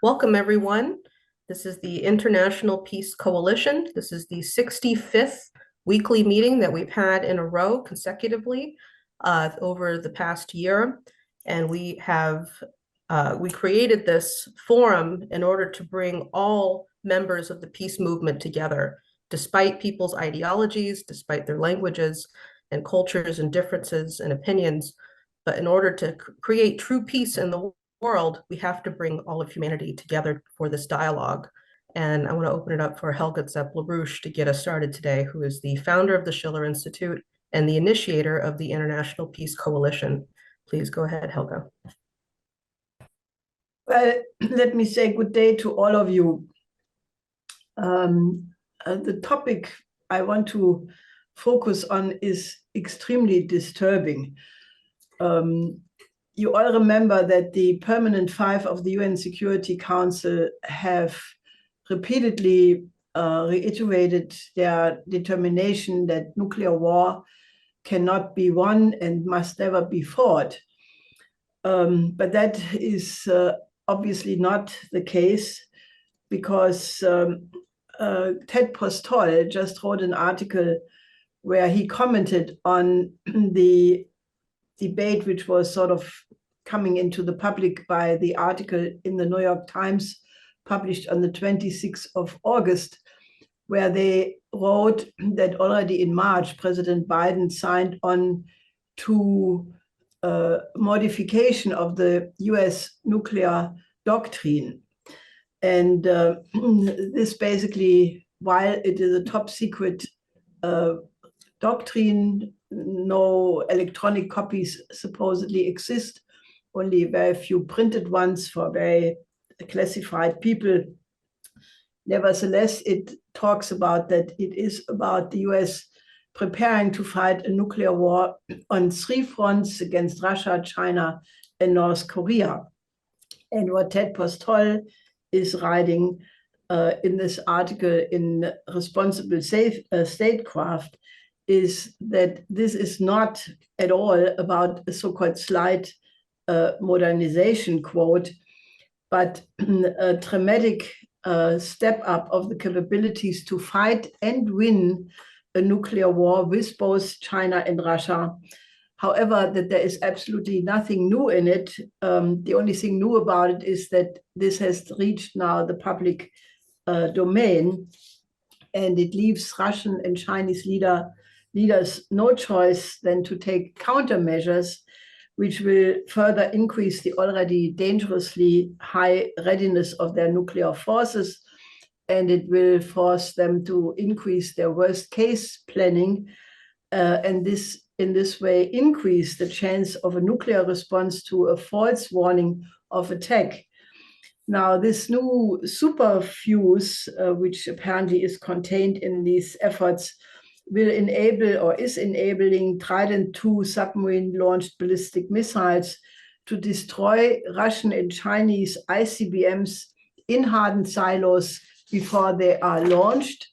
Welcome, everyone. This is the International Peace Coalition. This is the 65th weekly meeting that we've had in a row consecutively over the past year. And we created this forum in order to bring all members of the peace movement together, despite people's ideologies, despite their languages and cultures and differences and opinions. But in order to create true peace in the world, we have to bring all of humanity together for this dialogue. And I want to open it up for Helga Zepp-LaRouche to get us started today, who is the founder of the Schiller Institute and the initiator of the International Peace Coalition. Please go ahead, Helga. Well, let me say good day to all of you. The topic I want to focus on is extremely disturbing. You all remember that the Permanent Five of the UN Security Council have repeatedly reiterated their determination that nuclear war cannot be won and must never be fought. But that is obviously not the case, because Ted Postol just wrote an article where he commented on the debate which was sort of coming into the public by the article in the New York Times published on the 26th of August, where they wrote that already in March, President Biden signed on to modification of the US nuclear doctrine. And this basically, while it is a top secret doctrine, no electronic copies supposedly exist, only very few printed ones for very classified people. Nevertheless, it talks about that it is about the US preparing to fight a nuclear war on 3 fronts against Russia, China, and North Korea. And what Ted Postol is writing in this article in Responsible Statecraft is that this is not at all about a so-called slight modernization quote, but a dramatic step up of the capabilities to fight and win a nuclear war with both China and Russia. However, that there is absolutely nothing new in it. The only thing new about it is that this has reached now the public domain, and it leaves Russian and Chinese leaders no choice than to take countermeasures which will further increase the already dangerously high readiness of their nuclear forces, and it will force them to increase their worst case planning, and this in this way increase the chance of a nuclear response to a false warning of attack. Now, this new superfuse, which apparently is contained in these efforts, will enable or is enabling Trident II submarine-launched ballistic missiles to destroy Russian and Chinese ICBMs in hardened silos before they are launched.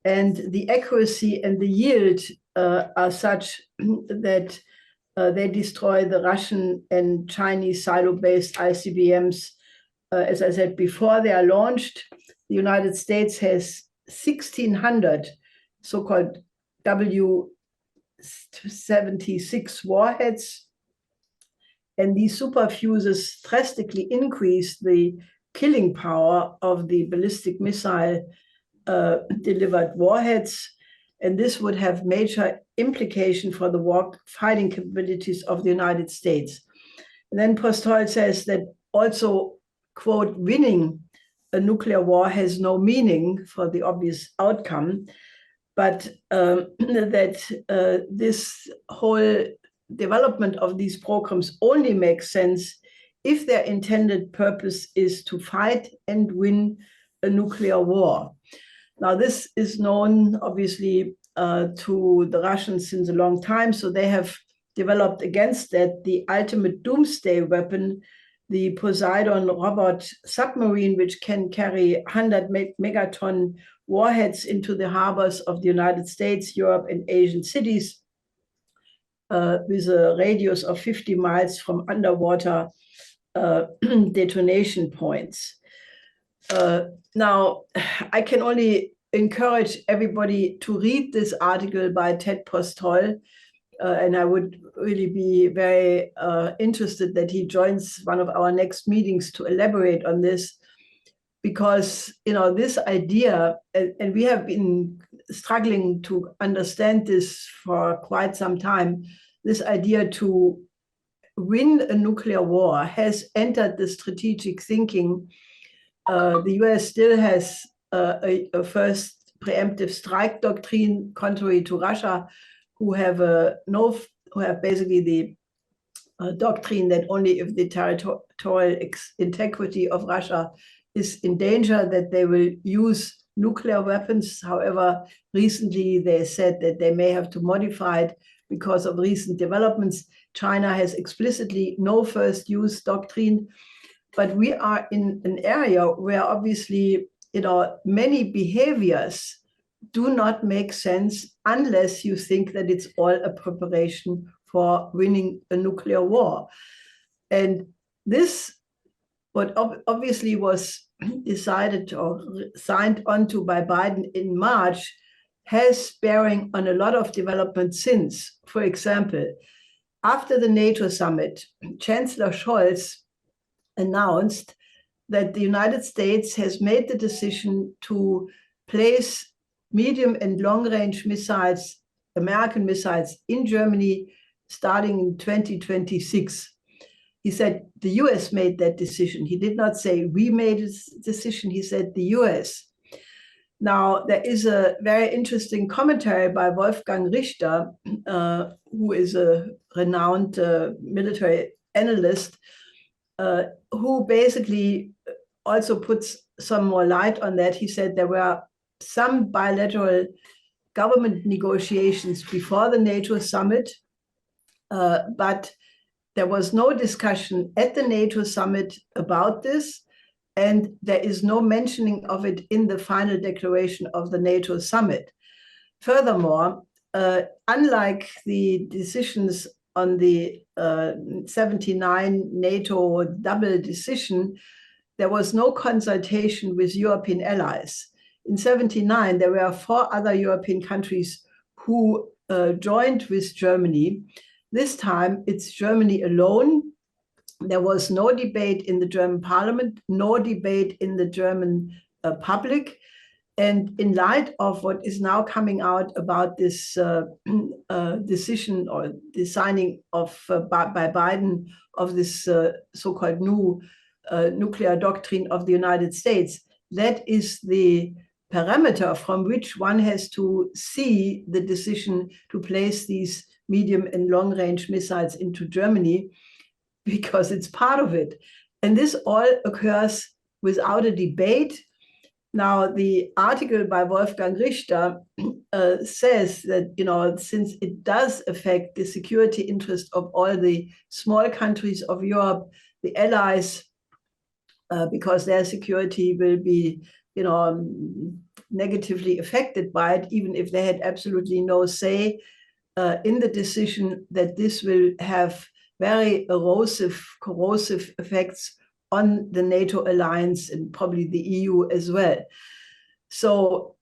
And the accuracy and the yield are such that they destroy the Russian and Chinese silo-based ICBMs, as I said, before they are launched. The United States has 1,600 so-called W-76 warheads. And these superfuses drastically increase the killing power of the ballistic missile delivered warheads. And this would have major implication for the war fighting capabilities of the United States. And then Postol says that also, quote, winning a nuclear war has no meaning for the obvious outcome, but that this whole development of these programs only makes sense if their intended purpose is to fight and win a nuclear war. Now, this is known, obviously, to the Russians since a long time, so they have developed against that the ultimate doomsday weapon, the Poseidon robot submarine, which can carry 100 megaton warheads into the harbors of the United States, Europe, and Asian cities, with a radius of 50 miles from underwater detonation points. Now, I can only encourage everybody to read this article by Ted Postol, and I would really be very interested that he joins one of our next meetings to elaborate on this, because this idea, and we have been struggling to understand this for quite some time, this idea to win a nuclear war has entered the strategic thinking. The US still has a first preemptive strike doctrine, contrary to Russia, who have basically the doctrine that only if the territorial integrity of Russia is in danger that they will use nuclear weapons. However, recently they said that they may have to modify it because of recent developments. China has explicitly no first use doctrine, but we are in an area where obviously many behaviors do not make sense unless you think that it's all a preparation for winning a nuclear war. And this, what obviously was decided or signed onto by Biden in March, has bearing on a lot of development since. For example, after the NATO summit, Chancellor Scholz announced that the United States has made the decision to place medium and long-range missiles, American missiles, in Germany starting in 2026. He said the US made that decision. He did not say we made this decision. He said the US. Now, there is a very interesting commentary by Wolfgang Richter, who is a renowned military analyst, who basically also puts some more light on that. He said there were some bilateral government negotiations before the NATO summit, but there was no discussion at the NATO summit about this, and there is no mentioning of it in the final declaration of the NATO summit. Furthermore, unlike the decisions on the 79 NATO double decision, there was no consultation with European allies. In 79, there were 4 other European countries who joined with Germany. This time, it's Germany alone. There was no debate in the German parliament, no debate in the German public. And in light of what is now coming out about this decision or the signing of by Biden of this so-called new nuclear doctrine of the United States, that is the parameter from which one has to see the decision to place these medium and long-range missiles into Germany, because it's part of it. And this all occurs without a debate. Now, the article by Wolfgang Richter says that, since it does affect the security interest of all the small countries of Europe, the allies, because their security will be, negatively affected by it, even if they had absolutely no say in the decision, that this will have very corrosive effects on the NATO alliance and probably the EU as well. So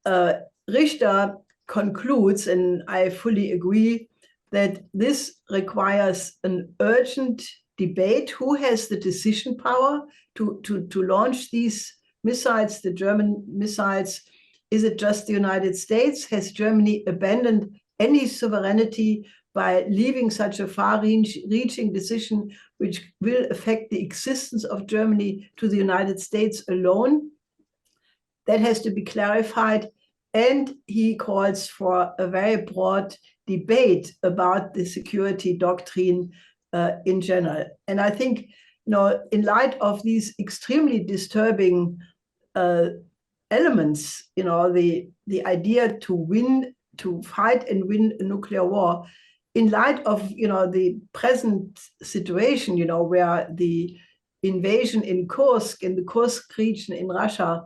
Richter concludes, and I fully agree, that this requires an urgent debate. Who has the decision power to launch these missiles, the German missiles? Is it just the United States? Has Germany abandoned any sovereignty by leaving such a far-reaching decision, which will affect the existence of Germany, to the United States alone? That has to be clarified. And he calls for a very broad debate about the security doctrine in general. And I think, in light of these extremely disturbing elements, the idea to fight and win a nuclear war, in light of the present situation, where the invasion in Kursk, in the Kursk region in Russia,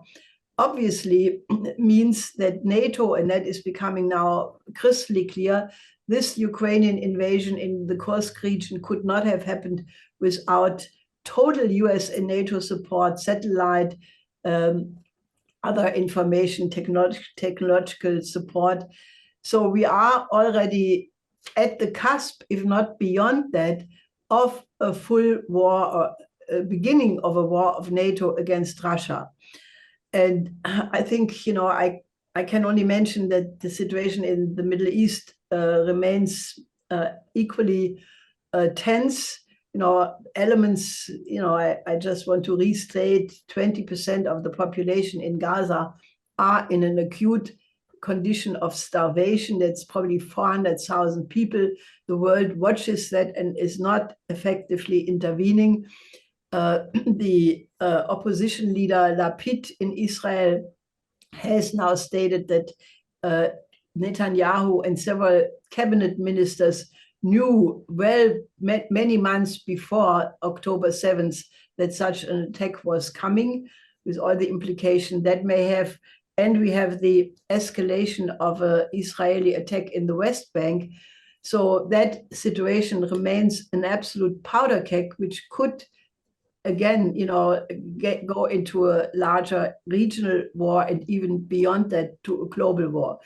obviously means that NATO, and that is becoming now crystal clear, this Ukrainian invasion in the Kursk region could not have happened without total US and NATO support, satellite, other information technological support. So we are already at the cusp, if not beyond that, of a full war or a beginning of a war of NATO against Russia. And I think, I can only mention that the situation in the Middle East remains equally tense. Elements, I just want to restate 20% of the population in Gaza are in an acute condition of starvation. That's probably 400,000 people. The world watches that and is not effectively intervening. The opposition leader Lapid in Israel has now stated that Netanyahu and several cabinet ministers knew many months before October 7th that such an attack was coming, with all the implication that may have. And we have the escalation of an Israeli attack in the West Bank. So that situation remains an absolute powder keg, which could, again, go into a larger regional war and even beyond that to a global war.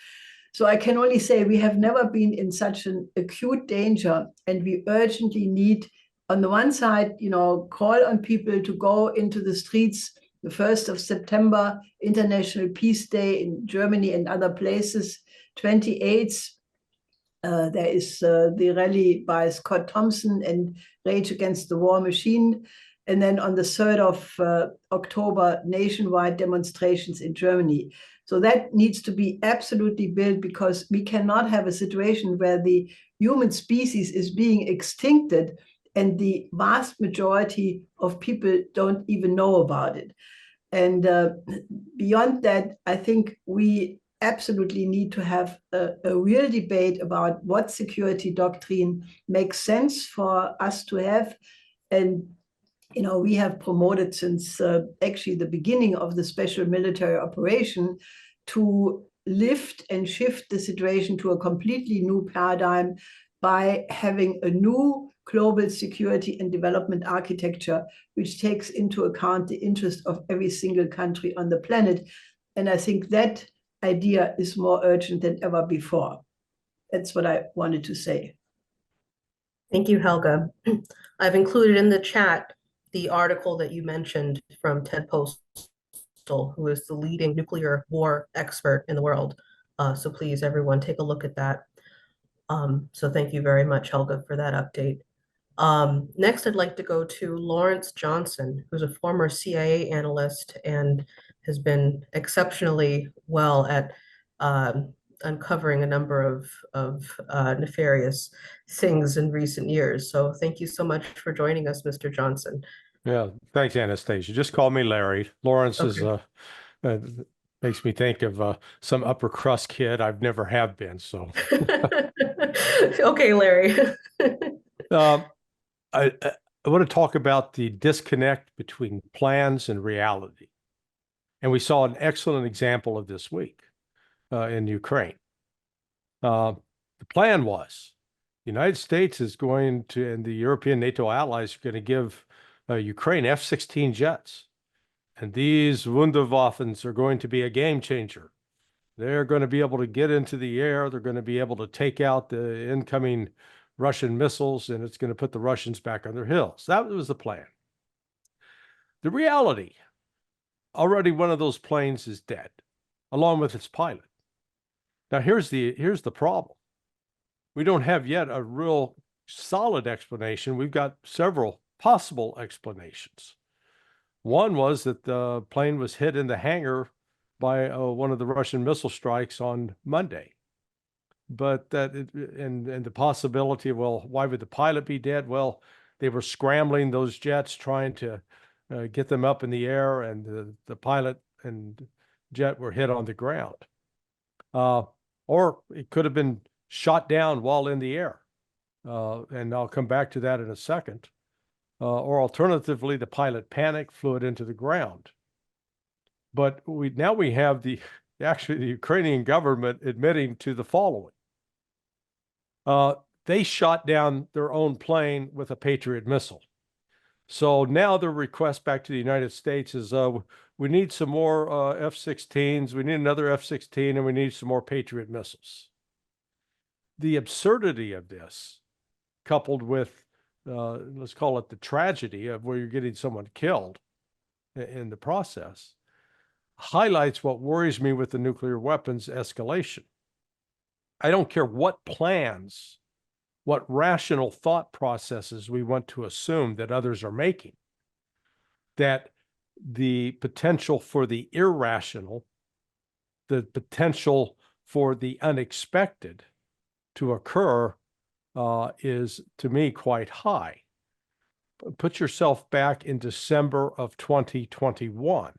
So I can only say we have never been in such an acute danger, and we urgently need, on the one side, call on people to go into the streets. The 1st of September, International Peace Day in Germany and other places. 28th, there is the rally by Scott Thompson and Rage Against the War Machine. And then on the 3rd of October, nationwide demonstrations in Germany. So that needs to be absolutely built, because we cannot have a situation where the human species is being extincted and the vast majority of people don't even know about it. And beyond that, I think we absolutely need to have a real debate about what security doctrine makes sense for us to have. And we have promoted since actually the beginning of the special military operation to lift and shift the situation to a completely new paradigm by having a new global security and development architecture, which takes into account the interest of every single country on the planet. And I think that idea is more urgent than ever before. That's what I wanted to say. Thank you, Helga. I've included in the chat the article that you mentioned from Ted Postel, who is the leading nuclear war expert in the world. So please, everyone, take a look at that. So thank you very much, Helga, for that update. Next, I'd like to go to Lawrence Johnson, who's a former CIA analyst and has been exceptionally well at uncovering a number of nefarious things in recent years. So thank you so much for joining us, Mr. Johnson. Yeah, thanks, Anastasia. Just call me Larry. Lawrence is makes me think of some upper crust kid. I've never have been, so. Okay, Larry. I want to talk about the disconnect between plans and reality. And we saw an excellent example of this week in Ukraine. The plan was the United States is going to, and the European NATO allies are going to give Ukraine F-16 jets. And these Wunderwaffens are going to be a game changer. They're going to be able to get into the air. They're going to be able to take out the incoming Russian missiles, and it's going to put the Russians back on their heels. That was the plan. The reality, already one of those planes is dead, along with its pilot. Now, here's the problem. We don't have yet a real solid explanation. We've got several possible explanations. One was that the plane was hit in the hangar by one of the Russian missile strikes on Monday. But and the possibility of, well, why would the pilot be dead? Well, they were scrambling those jets, trying to get them up in the air, and the pilot and jet were hit on the ground. Or it could have been shot down while in the air. And I'll come back to that in a second. Or alternatively, the pilot panicked, flew it into the ground. But now we have actually the Ukrainian government admitting to the following. They shot down their own plane with a Patriot missile. So now the request back to the United States is we need some more F-16s, we need another F-16, and we need some more Patriot missiles. The absurdity of this, coupled with, let's call it the tragedy of where you're getting someone killed in the process, highlights what worries me with the nuclear weapons escalation. I don't care what plans, what rational thought processes we want to assume that others are making, that the potential for the irrational, the potential for the unexpected to occur is, to me, quite high. Put yourself back in December of 2021.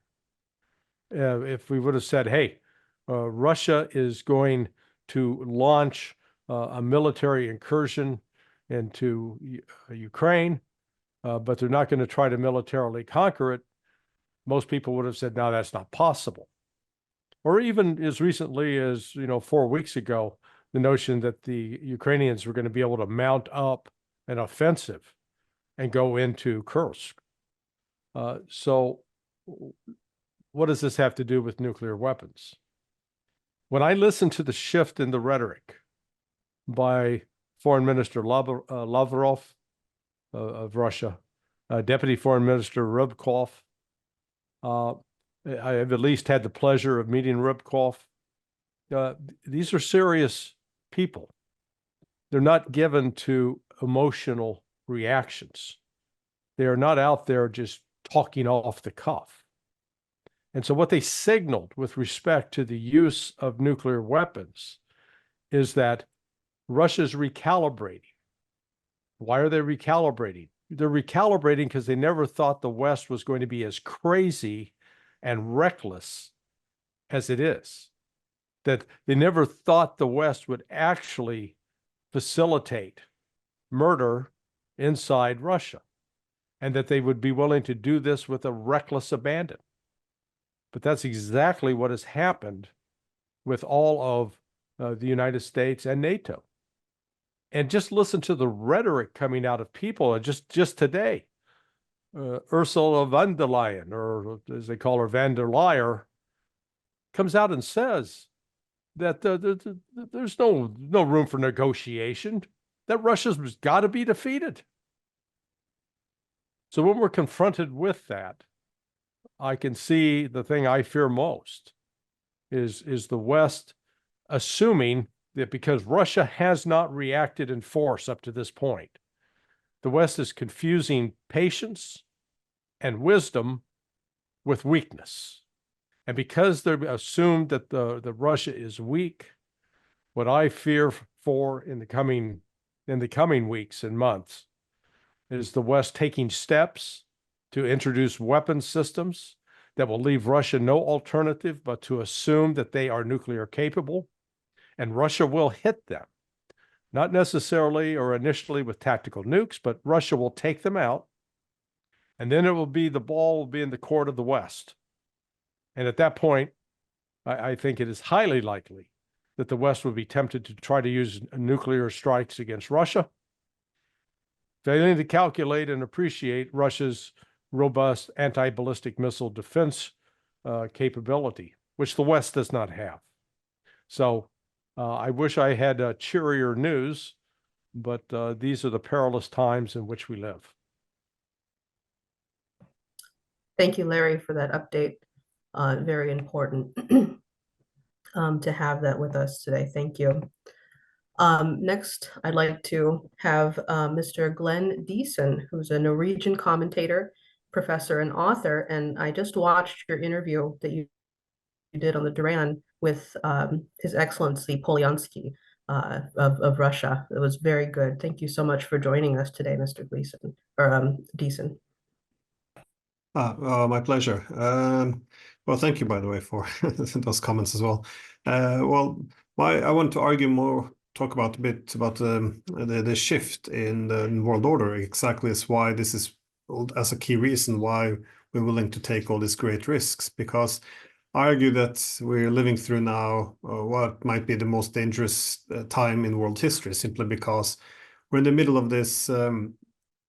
If we would have said, hey, Russia is going to launch a military incursion into Ukraine, but they're not going to try to militarily conquer it, most people would have said, no, that's not possible. Or even as recently as, 4 weeks ago, the notion that the Ukrainians were going to be able to mount up an offensive and go into Kursk. So what does this have to do with nuclear weapons? When I listen to the shift in the rhetoric by Foreign Minister Lavrov of Russia, Deputy Foreign Minister Rybkov, I have at least had the pleasure of meeting Rybkov. These are serious people. They're not given to emotional reactions. They are not out there just talking off the cuff. And so what they signaled with respect to the use of nuclear weapons is that Russia's recalibrating. Why are they recalibrating? They're recalibrating because they never thought the West was going to be as crazy and reckless as it is. That they never thought the West would actually facilitate murder inside Russia, and that they would be willing to do this with a reckless abandon. But that's exactly what has happened with all of the United States and NATO. And just listen to the rhetoric coming out of people. Just today, Ursula von der Leyen, or as they call her, van der Leyen, comes out and says that there's no room for negotiation, that Russia's got to be defeated. So when we're confronted with that, I can see the thing I fear most is the West assuming that because Russia has not reacted in force up to this point, the West is confusing patience and wisdom with weakness. And because they're assumed that the Russia is weak, what I fear for in the coming weeks and months is the West taking steps to introduce weapons systems that will leave Russia no alternative but to assume that they are nuclear capable, and Russia will hit them. Not necessarily or initially with tactical nukes, but Russia will take them out, and then the ball will be in the court of the West. And at that point, I think it is highly likely that the West would be tempted to try to use nuclear strikes against Russia, failing to calculate and appreciate Russia's robust anti-ballistic missile defense capability, which the West does not have. So I wish I had cheerier news, but these are the perilous times in which we live. Thank you, Larry, for that update. Very important to have that with us today. Thank you. Next, I'd like to have Mr. Glenn Diesen, who's a Norwegian commentator, professor, and author. And I just watched your interview that you did on the Duran with His Excellency Polyansky of Russia. It was very good. Thank you so much for joining us today, Mr. Gleason, or Diesen. My pleasure. Well, thank you, by the way, for those comments as well. I want to talk about a bit about the shift in the world order. Exactly as why this is as a key reason why we're willing to take all these great risks, because I argue that we're living through now what might be the most dangerous time in world history, simply because we're in the middle of this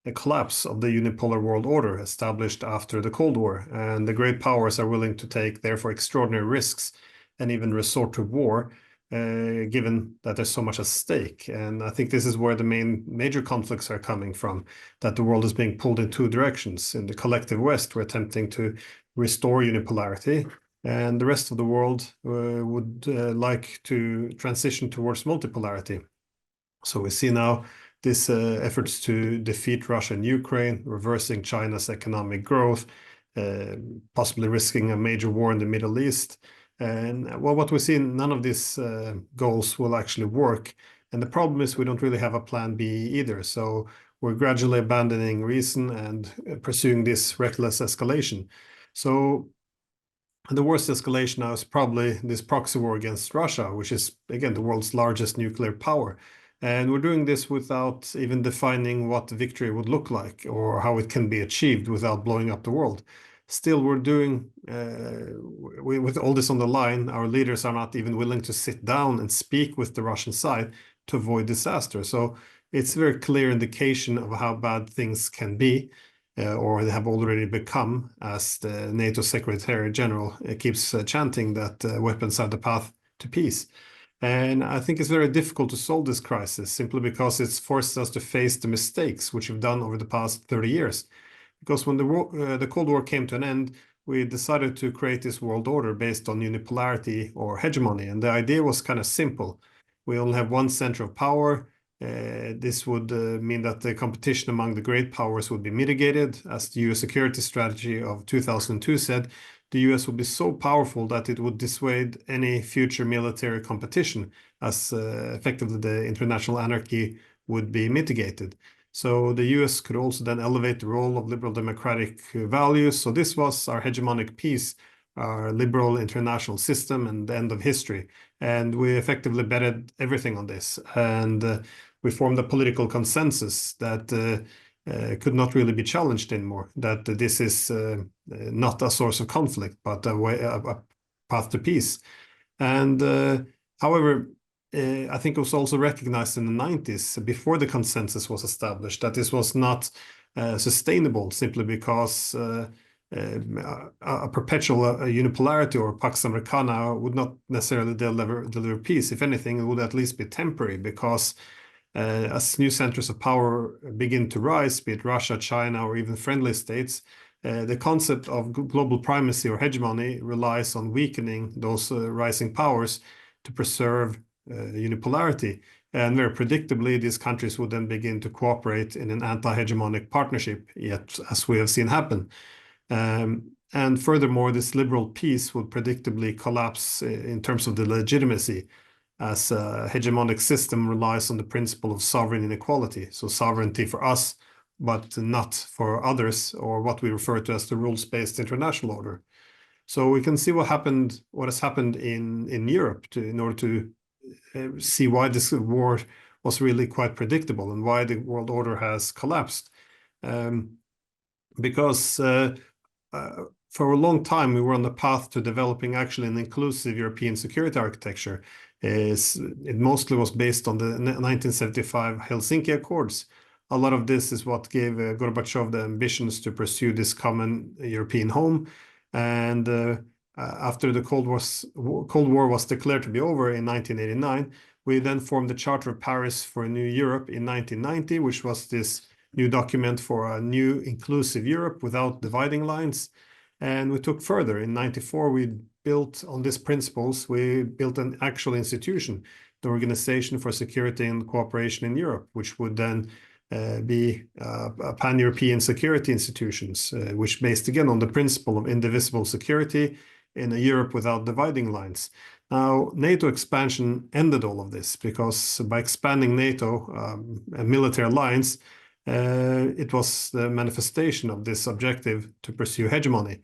a collapse of the unipolar world order established after the Cold War, and the great powers are willing to take, therefore, extraordinary risks and even resort to war, given that there's so much at stake. And I think this is where the major conflicts are coming from, that the world is being pulled in two directions. In the collective West, we're attempting to restore unipolarity, and the rest of the world would like to transition towards multipolarity. So we see now these efforts to defeat Russia and Ukraine, reversing China's economic growth, possibly risking a major war in the Middle East. And well, what we see, none of these goals will actually work. And the problem is we don't really have a plan B either. So we're gradually abandoning reason and pursuing this reckless escalation. So the worst escalation now is probably this proxy war against Russia, which is, again, the world's largest nuclear power. And we're doing this without even defining what victory would look like or how it can be achieved without blowing up the world. Still, we're doing, with all this on the line, our leaders are not even willing to sit down and speak with the Russian side to avoid disaster. So it's a very clear indication of how bad things can be, or they have already become, as the NATO Secretary General keeps chanting that weapons are the path to peace. And I think it's very difficult to solve this crisis simply because it's forced us to face the mistakes which we've done over the past 30 years. Because when the Cold War came to an end, we decided to create this world order based on unipolarity or hegemony. And the idea was kind of simple. We only have one center of power. This would mean that the competition among the great powers would be mitigated. As the US security strategy of 2002 said, the US would be so powerful that it would dissuade any future military competition, as effectively the international anarchy would be mitigated. So the US could also then elevate the role of liberal democratic values. So this was our hegemonic peace, our liberal international system, and the end of history. And we effectively betted everything on this. And we formed a political consensus that could not really be challenged anymore, that this is not a source of conflict, but a path to peace. And however, I think it was also recognized in the 90s, before the consensus was established, that this was not sustainable simply because a perpetual unipolarity or Pax Americana would not necessarily deliver peace. If anything, it would at least be temporary, because as new centers of power begin to rise, be it Russia, China, or even friendly states, the concept of global primacy or hegemony relies on weakening those rising powers to preserve unipolarity. And very predictably, these countries would then begin to cooperate in an anti-hegemonic partnership, yet as we have seen happen. And furthermore, this liberal peace would predictably collapse in terms of the legitimacy, as a hegemonic system relies on the principle of sovereign inequality. So sovereignty for us, but not for others, or what we refer to as the rules-based international order. So we can see what has happened in Europe in order to see why this war was really quite predictable and why the world order has collapsed. Because for a long time, we were on the path to developing actually an inclusive European security architecture. It mostly was based on the 1975 Helsinki Accords. A lot of this is what gave Gorbachev the ambitions to pursue this common European home. And after the Cold War was declared to be over in 1989, we then formed the Charter of Paris for a New Europe in 1990, which was this new document for a new inclusive Europe without dividing lines. And we took further. In 1994, we built on these principles, we built an actual institution, the Organization for Security and Cooperation in Europe, which would then be a pan-European security institutions, which based again on the principle of indivisible security in a Europe without dividing lines. Now, NATO expansion ended all of this, because by expanding NATO military alliance, it was the manifestation of this objective to pursue hegemony,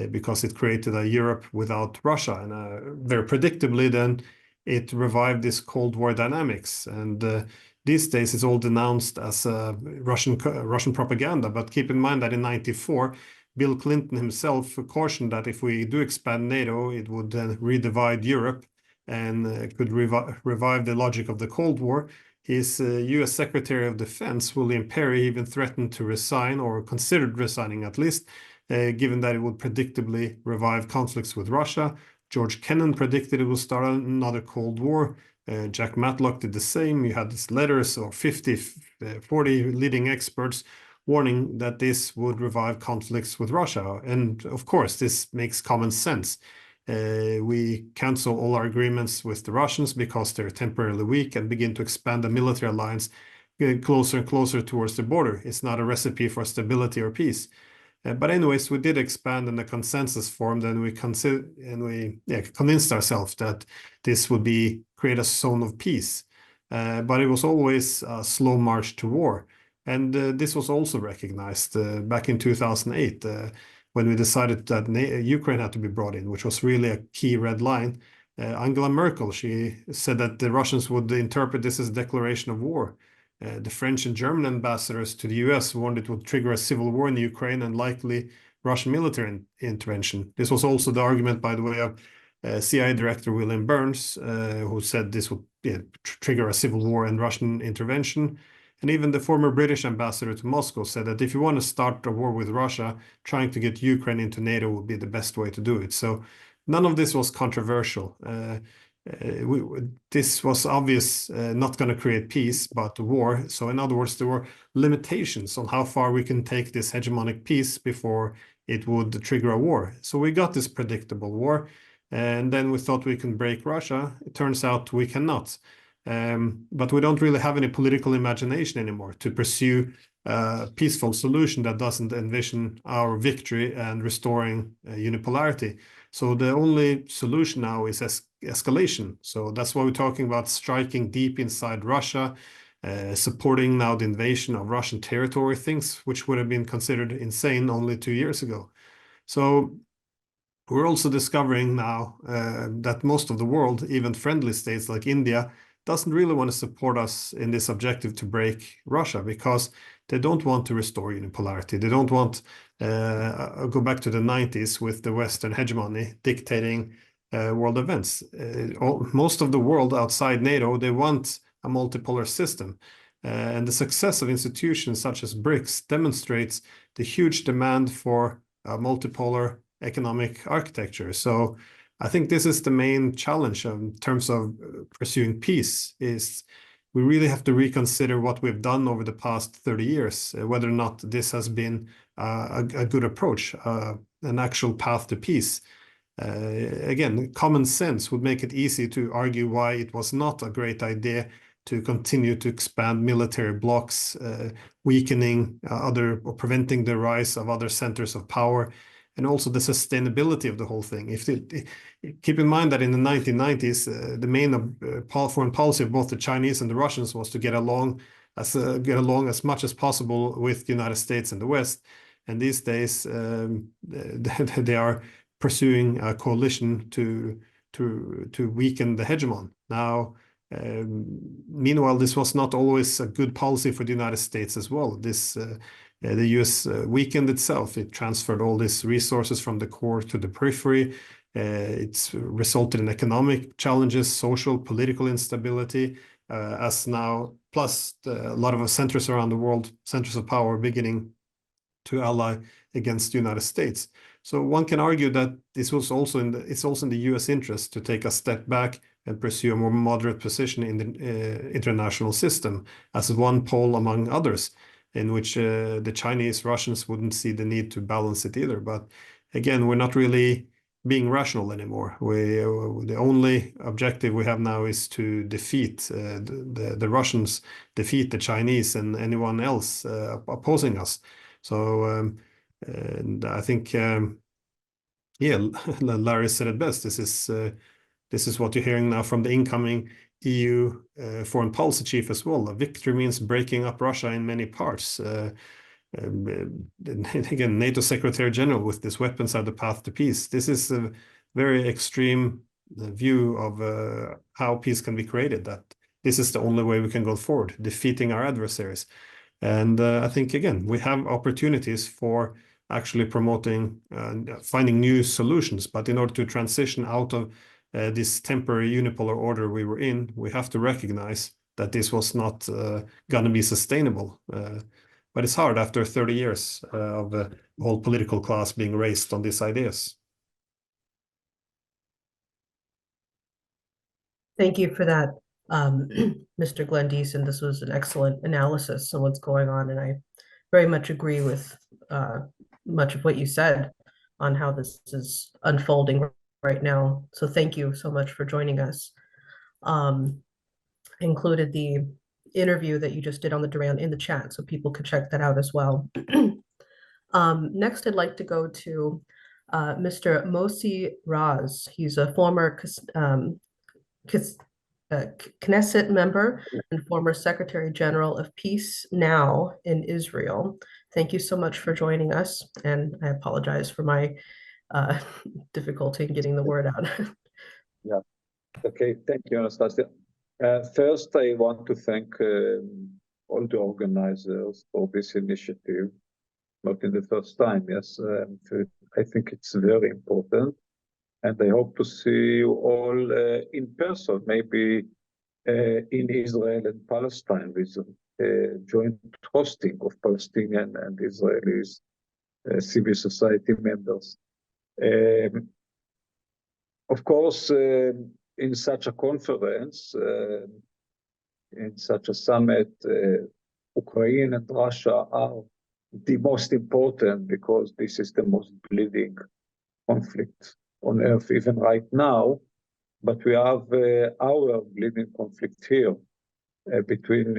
because it created a Europe without Russia. And very predictably then, it revived this Cold War dynamics. And these days it's all denounced as Russian propaganda. But keep in mind that in 1994, Bill Clinton himself cautioned that if we do expand NATO, it would then redivide Europe and could revive the logic of the Cold War. his US Secretary of Defense, William Perry, even threatened to resign, or considered resigning at least, given that it would predictably revive conflicts with Russia. George Kennan predicted it would start another Cold War. Jack Matlock did the same. You had these letters of 40 leading experts warning that this would revive conflicts with Russia. And of course, this makes common sense. We cancel all our agreements with the Russians because they're temporarily weak and begin to expand the military alliance closer and closer towards the border. It's not a recipe for stability or peace. But anyways, we did expand in the consensus formed, and we convinced ourselves that this would create a zone of peace. But it was always a slow march to war. And this was also recognized back in 2008 when we decided that Ukraine had to be brought in, which was really a key red line. Angela Merkel, she said that the Russians would interpret this as a declaration of war. The French and German ambassadors to the US warned it would trigger a civil war in Ukraine and likely Russian military intervention. This was also the argument, by the way, of CIA Director William Burns, who said this would trigger a civil war and Russian intervention. And even the former British ambassador to Moscow said that if you want to start a war with Russia, trying to get Ukraine into NATO would be the best way to do it. So none of this was controversial. This was obvious, not going to create peace, but war. So in other words, there were limitations on how far we can take this hegemonic peace before it would trigger a war. So we got this predictable war, and then we thought we can break Russia. It turns out we cannot. But we don't really have any political imagination anymore to pursue a peaceful solution that doesn't envision our victory and restoring unipolarity. So the only solution now is escalation. So that's why we're talking about striking deep inside Russia, supporting now the invasion of Russian territory, things which would have been considered insane only 2 years ago. So we're also discovering now that most of the world, even friendly states like India, doesn't really want to support us in this objective to break Russia because they don't want to restore unipolarity. They don't want go back to the 90s with the Western hegemony dictating world events. Most of the world outside NATO, they want a multipolar system. And the success of institutions such as BRICS demonstrates the huge demand for a multipolar economic architecture. So I think this is the main challenge in terms of pursuing peace, is we really have to reconsider what we've done over the past 30 years, whether or not this has been a good approach, an actual path to peace. Again, common sense would make it easy to argue why it was not a great idea to continue to expand military blocs, weakening or preventing the rise of other centers of power, and also the sustainability of the whole thing. Keep in mind that in the 1990s, the main foreign policy of both the Chinese and the Russians was to get along as much as possible with the United States and the West. And these days, they are pursuing a coalition to weaken the hegemon. Now, meanwhile, this was not always a good policy for the United States as well. The US weakened itself. It transferred all these resources from the core to the periphery. It's resulted in economic challenges, social, political instability, as now, plus a lot of centers around the world, centers of power beginning to ally against the United States. So one can argue that this was also it's also in the US interest to take a step back and pursue a more moderate position in the international system as one pole among others, in which the Chinese, Russians wouldn't see the need to balance it either. But again, we're not really being rational anymore. The only objective we have now is to defeat the Russians, defeat the Chinese and anyone else opposing us. So and I think, Larry said it best. This is what you're hearing now from the incoming EU foreign policy chief as well. A victory means breaking up Russia in many parts. Again, NATO Secretary General with this weapons are the path to peace. This is a very extreme view of how peace can be created, that this is the only way we can go forward, defeating our adversaries. And I think, again, we have opportunities for actually promoting, finding new solutions. But in order to transition out of this temporary unipolar order we were in, we have to recognize that this was not going to be sustainable. But it's hard after 30 years of the whole political class being raised on these ideas. Thank you for that, Mr. Glendeason. This was an excellent analysis of what's going on, and I very much agree with much of what you said on how this is unfolding right now. So thank you so much for joining us. Included the interview that you just did on the Duran in the chat, so people could check that out as well. Next, I'd like to go to Mr. Moshe Raz. He's a former Knesset member and former Secretary General of Peace Now in Israel. Thank you so much for joining us, and I apologize for my difficulty in getting the word out. Yeah. Okay. Thank you, Anastasia. First, I want to thank all the organizers for this initiative. Not in the first time, yes. I think it's very important. And I hope to see you all in person, maybe in Israel and Palestine, with joint hosting of Palestinian and Israelis, civil society members. Of course, in such a conference, in such a summit, Ukraine and Russia are the most important because this is the most bleeding conflict on earth even right now. But we have our bleeding conflict here between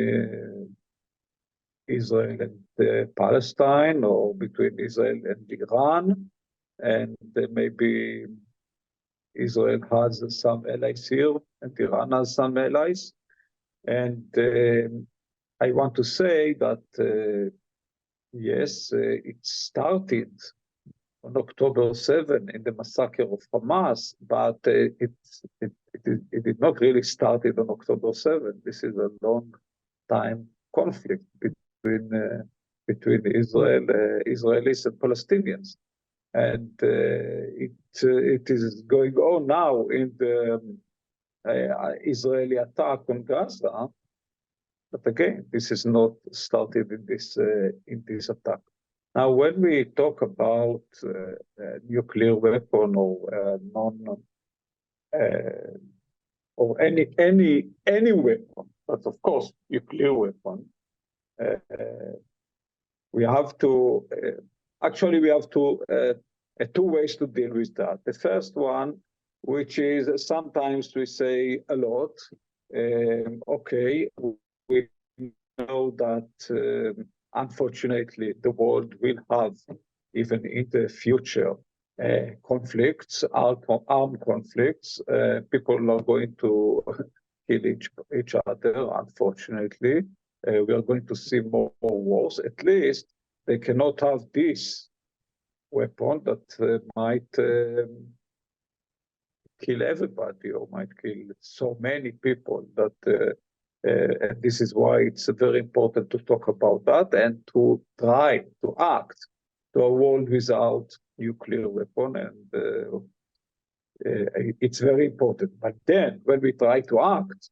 Israel and Palestine, or between Israel and Iran, and maybe Israel has some allies here, and Iran has some allies. And I want to say that, yes, it started on October 7 in the massacre of Hamas, but it did not really start on October 7. This is a long time conflict between Israelis and Palestinians. And it is going on now in the Israeli attack on Gaza. But again, this is not started in this attack. Now, when we talk about nuclear weapon or or any weapon, but of course nuclear weapon, we have to actually we have two ways to deal with that. The first one, which is sometimes we say a lot, okay, we know that unfortunately the world will have, even in the future, conflicts, armed conflicts. People are going to kill each other, unfortunately. We are going to see more wars. At least they cannot have this weapon that might kill everybody or might kill so many people that and this is why it's very important to talk about that and to try to act to a world without nuclear weapon. And it's very important. But then when we try to act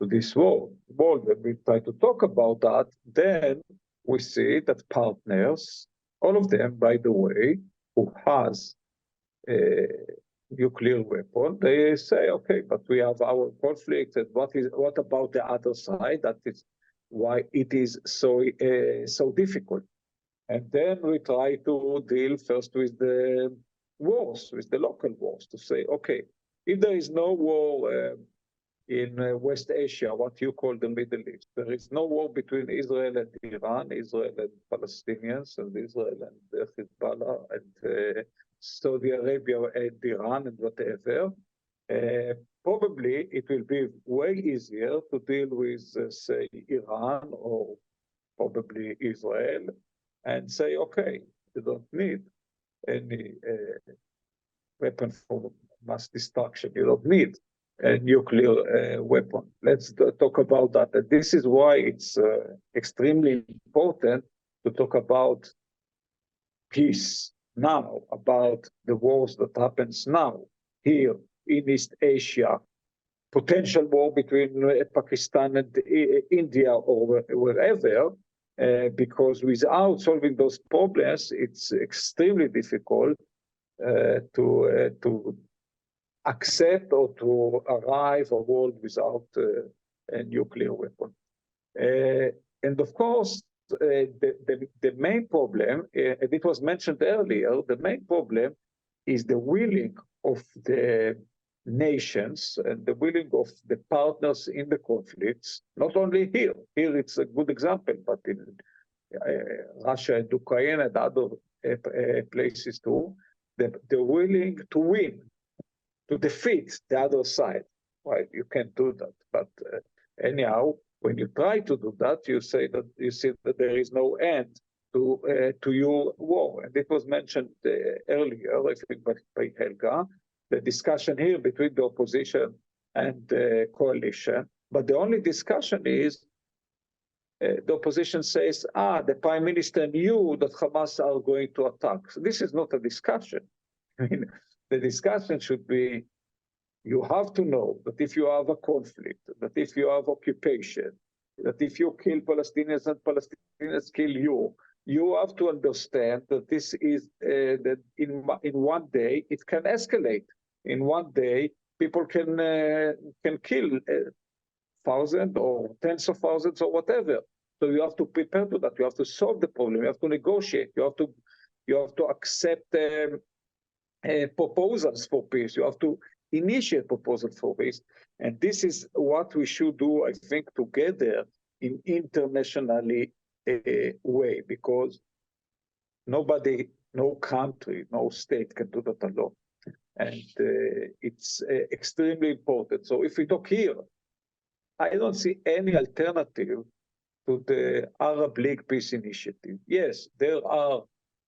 to this world, when we try to talk about that, then we see that partners, all of them, by the way, who has a nuclear weapon, they say, okay, but we have our conflict, and what about the other side? That is why it is so difficult. And then we try to deal first with the wars, with the local wars, to say, okay, if there is no war in West Asia, what you call the Middle East, there is no war between Israel and Iran, Israel and Palestinians, and Israel and Hezbollah, and Saudi Arabia and Iran and whatever, probably it will be way easier to deal with, say, Iran or probably Israel, and say, okay, you don't need any weapon for mass destruction. You don't need a nuclear weapon. Let's talk about that. And this is why it's extremely important to talk about peace now, about the wars that happens now here in East Asia, potential war between Pakistan and India or wherever, because without solving those problems, it's extremely difficult to accept or to arrive a world without a nuclear weapon. And of course, the main problem, and it was mentioned earlier, the main problem is the willing of the nations and the willing of the partners in the conflicts, not only here. Here it's a good example, but in Russia and Ukraine and other places too, they're willing to win, to defeat the other side. Well, you can't do that, but anyhow, when you try to do that, you see that there is no end to your war. And it was mentioned earlier, I think, by Helga, the discussion here between the opposition and the coalition. But the only discussion is the opposition says, the prime minister knew that Hamas are going to attack. So this is not a discussion. I mean, the discussion should be, you have to know that if you have a conflict, that if you have occupation, that if you kill Palestinians and Palestinians kill you, you have to understand that this is, that in one day, it can escalate. In one day, people can kill thousands or tens of thousands or whatever. So you have to prepare to that. You have to solve the problem. You have to negotiate. You have to accept proposals for peace. You have to initiate proposals for peace. And this is what we should do, I think, together in internationally way, because nobody, no country, no state can do that alone. And it's extremely important. So if we talk here, I don't see any alternative to the Arab League Peace Initiative. Yes, there are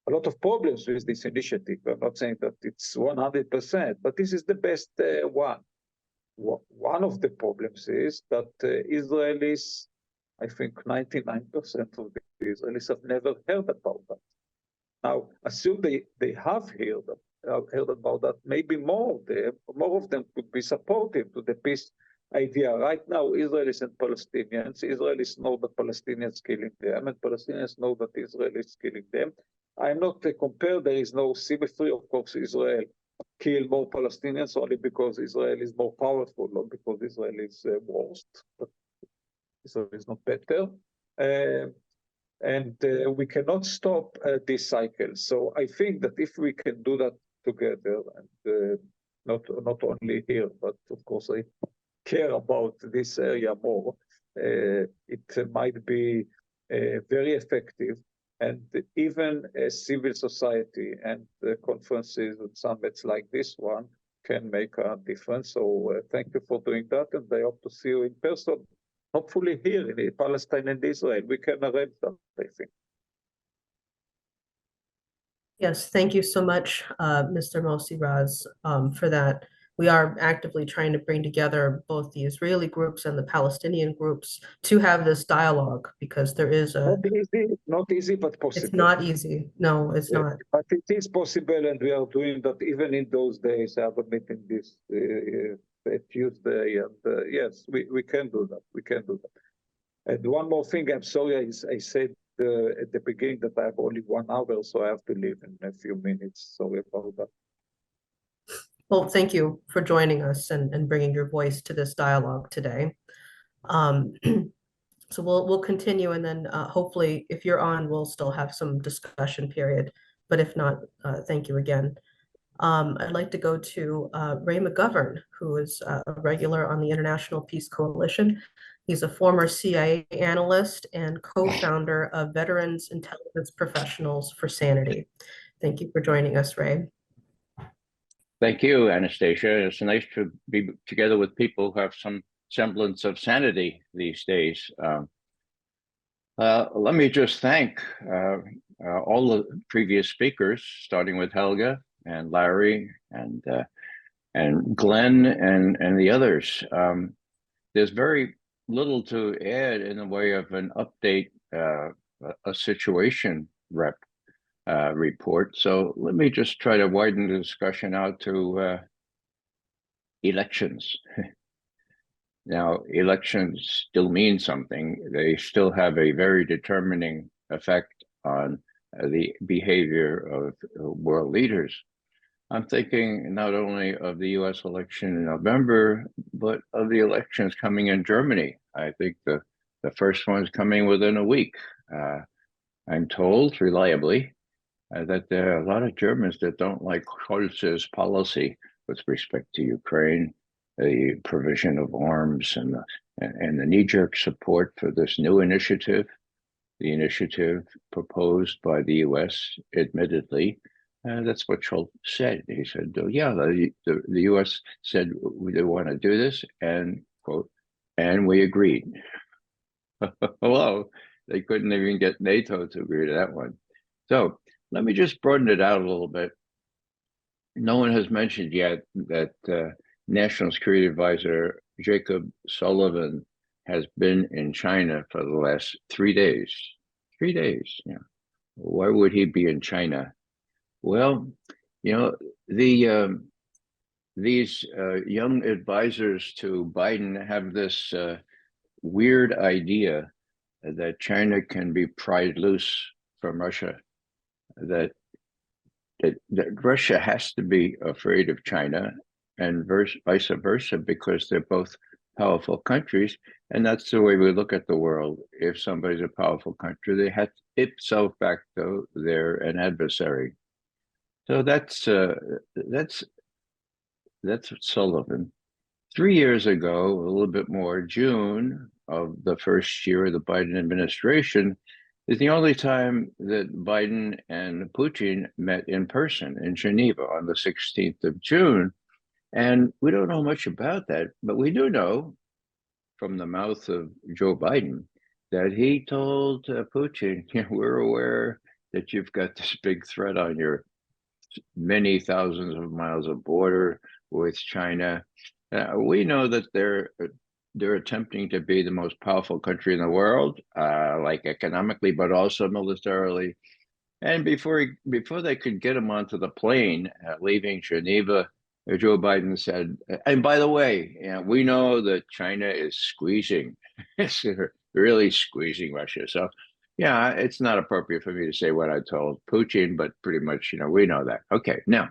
a lot of problems with this initiative. I'm not saying that it's 100%, but this is the best one. One of the problems is that Israelis, I think 99% of the Israelis have never heard about that. Now, assume they have heard about that, maybe more of them could be supportive to the peace idea. Right now, Israelis and Palestinians, Israelis know that Palestinians killing them, and Palestinians know that Israel is killing them. I'm not compare, there is no symmetry. Of course, Israel kill more Palestinians only because Israel is more powerful, not because Israel is worst, but Israel is not better. And we cannot stop this cycle. So I think that if we can do that together, and not only here, but of course I care about this area more, it might be very effective. And even civil society and conferences and summits like this one can make a difference. So thank you for doing that, and I hope to see you in person, hopefully here in Palestine and Israel. We can arrange that, I think. Yes, thank you so much, Mr. Mossi Raz, for that. We are actively trying to bring together both the Israeli groups and the Palestinian groups to have this dialogue, because there is not easy, but possible. It's not easy. No, it's not. But it is possible, and we are doing that even in those days. I have a meeting this Tuesday, and yes, we can do that. We can do that. And one more thing, I'm sorry, I said at the beginning that I have only 1 hour, so I have to leave in a few minutes. Sorry about that. Well, thank you for joining us and bringing your voice to this dialogue today. So we'll continue, and then hopefully if you're on, we'll still have some discussion period. But if not, thank you again. I'd like to go to Ray McGovern, who is a regular on the International Peace Coalition. He's a former CIA analyst and co-founder of Veterans Intelligence Professionals for Sanity. Thank you for joining us, Ray. Thank you, Anastasia. It's nice to be together with people who have some semblance of sanity these days. Let me just thank all the previous speakers, starting with Helga and Larry and Glenn and the others. There's very little to add in the way of an update, a situation report. So let me just try to widen the discussion out to elections. Now, elections still mean something. They still have a very determining effect on the behavior of world leaders. I'm thinking not only of the US election in November, but of the elections coming in Germany. I think the first one's coming within a week. I'm told reliably that there are a lot of Germans that don't like Scholz's policy with respect to Ukraine, the provision of arms, and the knee-jerk support for this new initiative, the initiative proposed by the U.S., admittedly. That's what Scholz said. He said, yeah, the U.S. said they want to do this, and, quote, and we agreed. Hello, they couldn't even get NATO to agree to that one. So let me just broaden it out a little bit. No one has mentioned yet that National Security Advisor Jacob Sullivan has been in China for the last 3 days. 3 days, yeah. Why would he be in China? Well, you know, these young advisors to Biden have this weird idea that China can be pried loose from Russia, that Russia has to be afraid of China and vice versa, because they're both powerful countries. And that's the way we look at the world. If somebody's a powerful country, they have ipso facto, they're an adversary. So that's Sullivan. 3 years ago, a little bit more, June of the first year of the Biden administration, is the only time that Biden and Putin met in person in Geneva on the 16th of June. And we don't know much about that, but we do know from the mouth of Joe Biden that he told Putin, we're aware that you've got this big threat on your many thousands of miles of border with China. We know that they're attempting to be the most powerful country in the world, like economically, but also militarily. And before they could get him onto the plane leaving Geneva, Joe Biden said, and by the way, we know that China is squeezing, it's really squeezing Russia. So, yeah, it's not appropriate for me to say what I told Putin, but pretty much, we know that. Okay, now,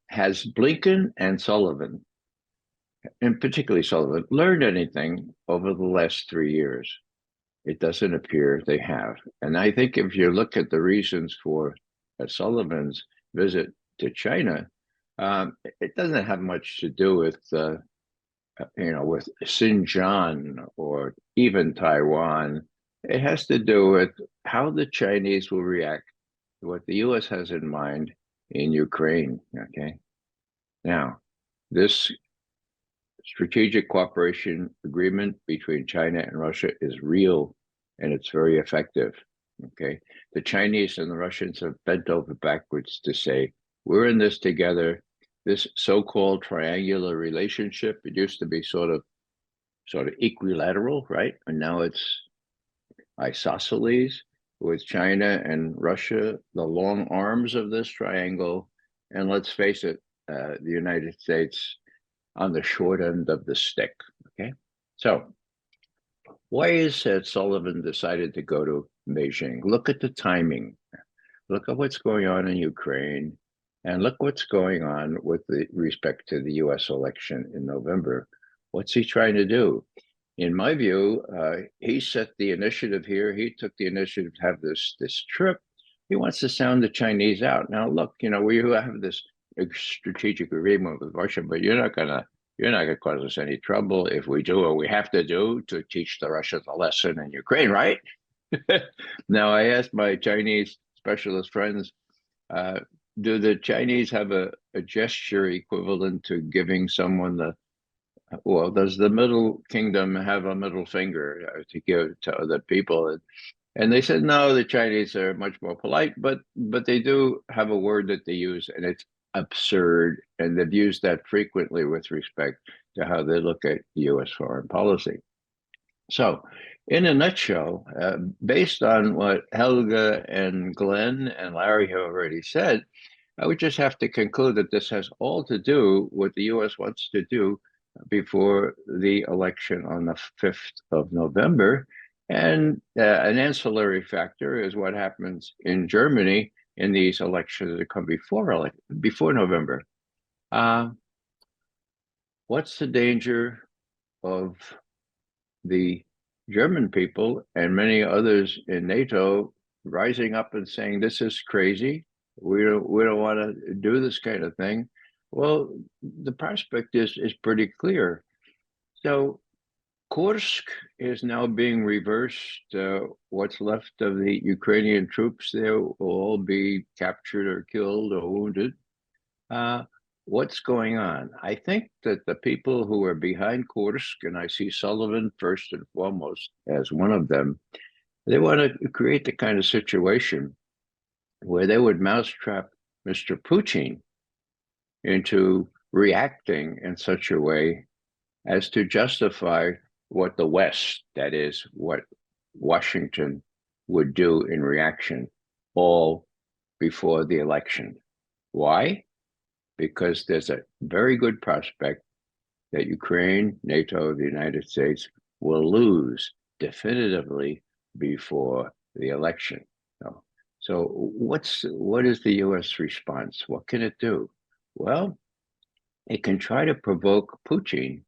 has Blinken and Sullivan, and particularly Sullivan, learned anything over the last 3 years? It doesn't appear they have. And I think if you look at the reasons for Sullivan's visit to China, it doesn't have much to do with, with Xinjiang or even Taiwan. It has to do with how the Chinese will react to what the U.S. has in mind in Ukraine. Okay. Now, this strategic cooperation agreement between China and Russia is real, and it's very effective. Okay. The Chinese and the Russians have bent over backwards to say, we're in this together. This so-called triangular relationship, it used to be sort of equilateral, right? And now it's isosceles with China and Russia, the long arms of this triangle. And let's face it, the United States on the short end of the stick, okay? So why is it Sullivan decided to go to Beijing? Look at the timing. Look at what's going on in Ukraine, and look what's going on with respect to the US election in November. What's he trying to do? In my view, he set the initiative here. He took the initiative to have this trip. He wants to sound the Chinese out. Now, look, we have this strategic agreement with Russia, but you're not gonna cause us any trouble if we do what we have to do to teach the Russians a lesson in Ukraine, right? Now, I asked my Chinese specialist friends, do the Chinese have a gesture equivalent to giving someone does the Middle Kingdom have a middle finger to give to other people? And they said, no, the Chinese are much more polite, but they do have a word that they use, and it's absurd. And they've used that frequently with respect to how they look at U.S. foreign policy. So in a nutshell, based on what Helga and Glenn and Larry have already said, I would just have to conclude that this has all to do what the U.S. wants to do before the election on the 5th of November. And an ancillary factor is what happens in Germany in these elections that come before November. What's the danger of the German people and many others in NATO rising up and saying, this is crazy, we don't want to do this kind of thing? Well, the prospect is pretty clear. So Kursk is now being reversed. What's left of the Ukrainian troops there will all be captured or killed or wounded. What's going on? I think that the people who are behind Kursk, and I see Sullivan first and foremost as one of them, they want to create the kind of situation where they would mousetrap Mr. Putin into reacting in such a way as to justify what the West, that is, what Washington would do in reaction, all before the election. Why? Because there's a very good prospect that Ukraine, NATO, the United States will lose definitively before the election. So what is the U.S. response? What can it do? Well, it can try to provoke Putin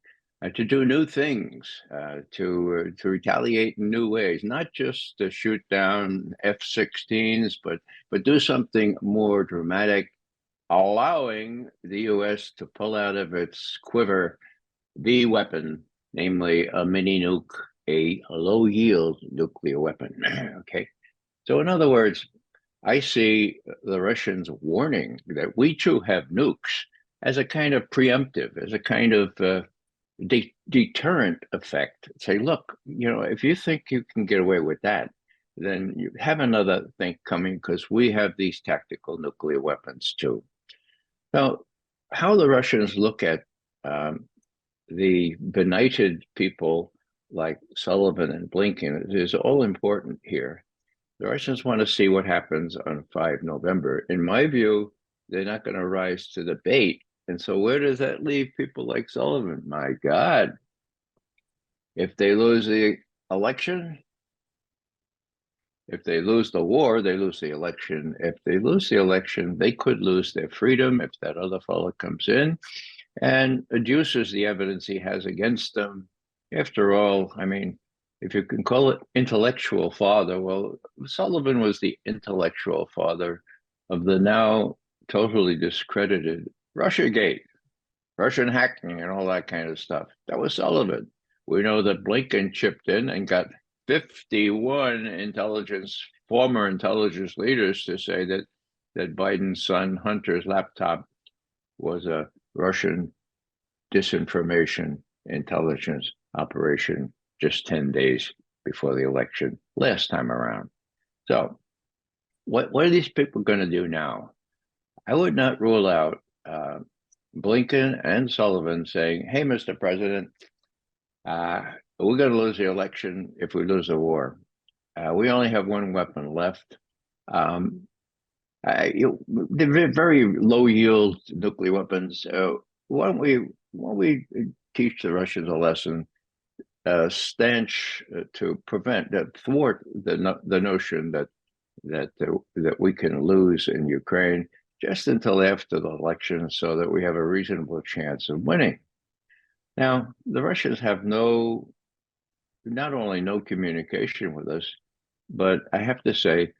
to do new things, to retaliate in new ways, not just to shoot down F-16s, but do something more dramatic, allowing the U.S. to pull out of its quiver the weapon, namely a mini nuke, a low-yield nuclear weapon. Okay, so in other words, I see the Russians warning that we too have nukes as a kind of preemptive, as a kind of deterrent effect. Say, look, if you think you can get away with that, then you have another thing coming, because we have these tactical nuclear weapons too. Now, how the Russians look at the benighted people like Sullivan and Blinken is all important here. The Russians want to see what happens on 5 November. In my view, they're not going to rise to the bait. And so where does that leave people like Sullivan? My God, if they lose the election, if they lose the war, they lose the election. If they lose the election, they could lose their freedom if that other fellow comes in and adduces the evidence he has against them. After all, I mean, if you can call it intellectual father, well, Sullivan was the intellectual father of the now totally discredited Russiagate, Russian hacking and all that kind of stuff. That was Sullivan. We know that Blinken chipped in and got 51 former intelligence leaders to say that Biden's son Hunter's laptop was a Russian disinformation intelligence operation just 10 days before the election last time around. So what are these people going to do now? I would not rule out Blinken and Sullivan saying, hey, Mr. President, we're going to lose the election if we lose the war. We only have one weapon left. They're very low yield nuclear weapons. Why don't we teach the Russians a lesson, stanch to thwart the notion that we can lose in Ukraine just until after the election, so that we have a reasonable chance of winning. Now, the Russians have not only no communication with us, but I have to say,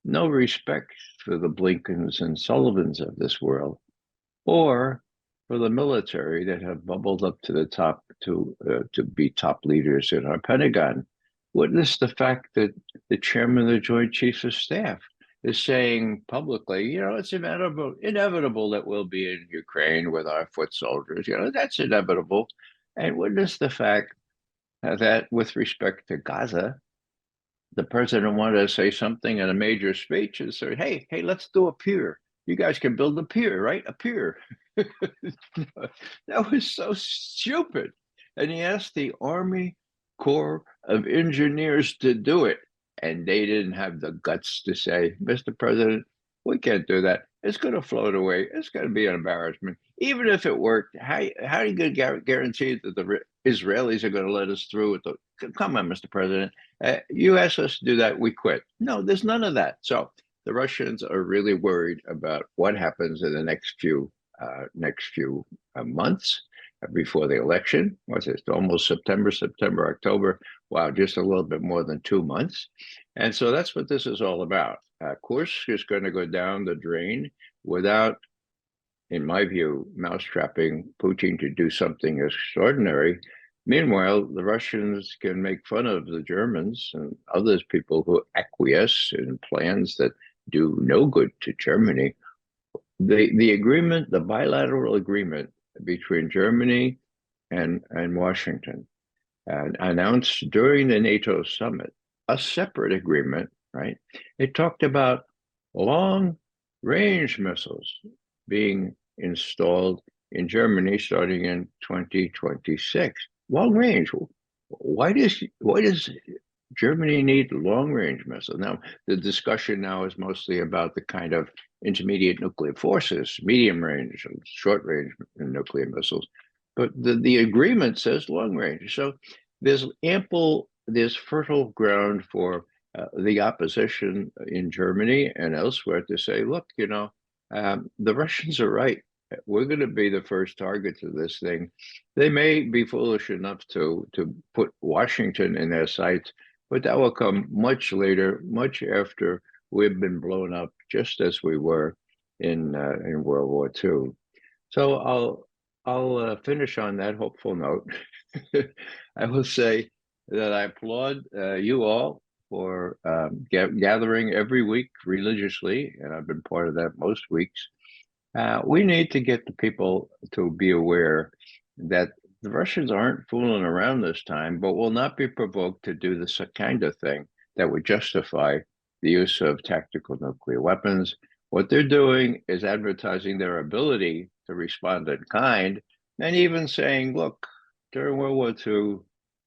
no respect for the Blinkens and Sullivans of this world, or for the military that have bubbled up to the top to be top leaders in our Pentagon. Witness the fact that the chairman of the Joint Chiefs of Staff is saying publicly, it's inevitable that we'll be in Ukraine with our foot soldiers. That's inevitable. And witness the fact that with respect to Gaza, the president wanted to say something in a major speech and say, hey, let's do a pier. You guys can build a pier, right? A pier. That was so stupid. And he asked the Army Corps of Engineers to do it. And they didn't have the guts to say, Mr. President, We can't do that. It's going to float away. It's going to be an embarrassment. Even if it worked, how are you going to guarantee that the Israelis are going to let us through? Come on, Mr. President. You asked us to do that. We quit. No, there's none of that. So the Russians are really worried about what happens in the next few months before the election. What's it? Almost September, October. Wow, just a little bit more than 2 months. And so that's what this is all about. Kursk is going to go down the drain without, in my view, mousetrapping Putin to do something extraordinary. Meanwhile, the Russians can make fun of the Germans and other people who acquiesce in plans that do no good to Germany. The agreement, the bilateral agreement between Germany and Washington, announced during the NATO summit, a separate agreement, right? It talked about long-range missiles being installed in Germany starting in 2026. Long range. Why does Germany need long-range missiles? Now, the discussion now is mostly about the kind of intermediate nuclear forces, medium range and short range nuclear missiles. But the agreement says long range. So there's fertile ground for the opposition in Germany and elsewhere to say, look, the Russians are right. We're going to be the first target to this thing. They may be foolish enough to put Washington in their sights, but that will come much later, much after we've been blown up, just as we were in World War II. So I'll finish on that hopeful note. I will say that I applaud you all for gathering every week religiously, and I've been part of that most weeks. We need to get the people to be aware that the Russians aren't fooling around this time, but will not be provoked to do this kind of thing that would justify the use of tactical nuclear weapons. What they're doing is advertising their ability to respond in kind, and even saying, look, during World War II,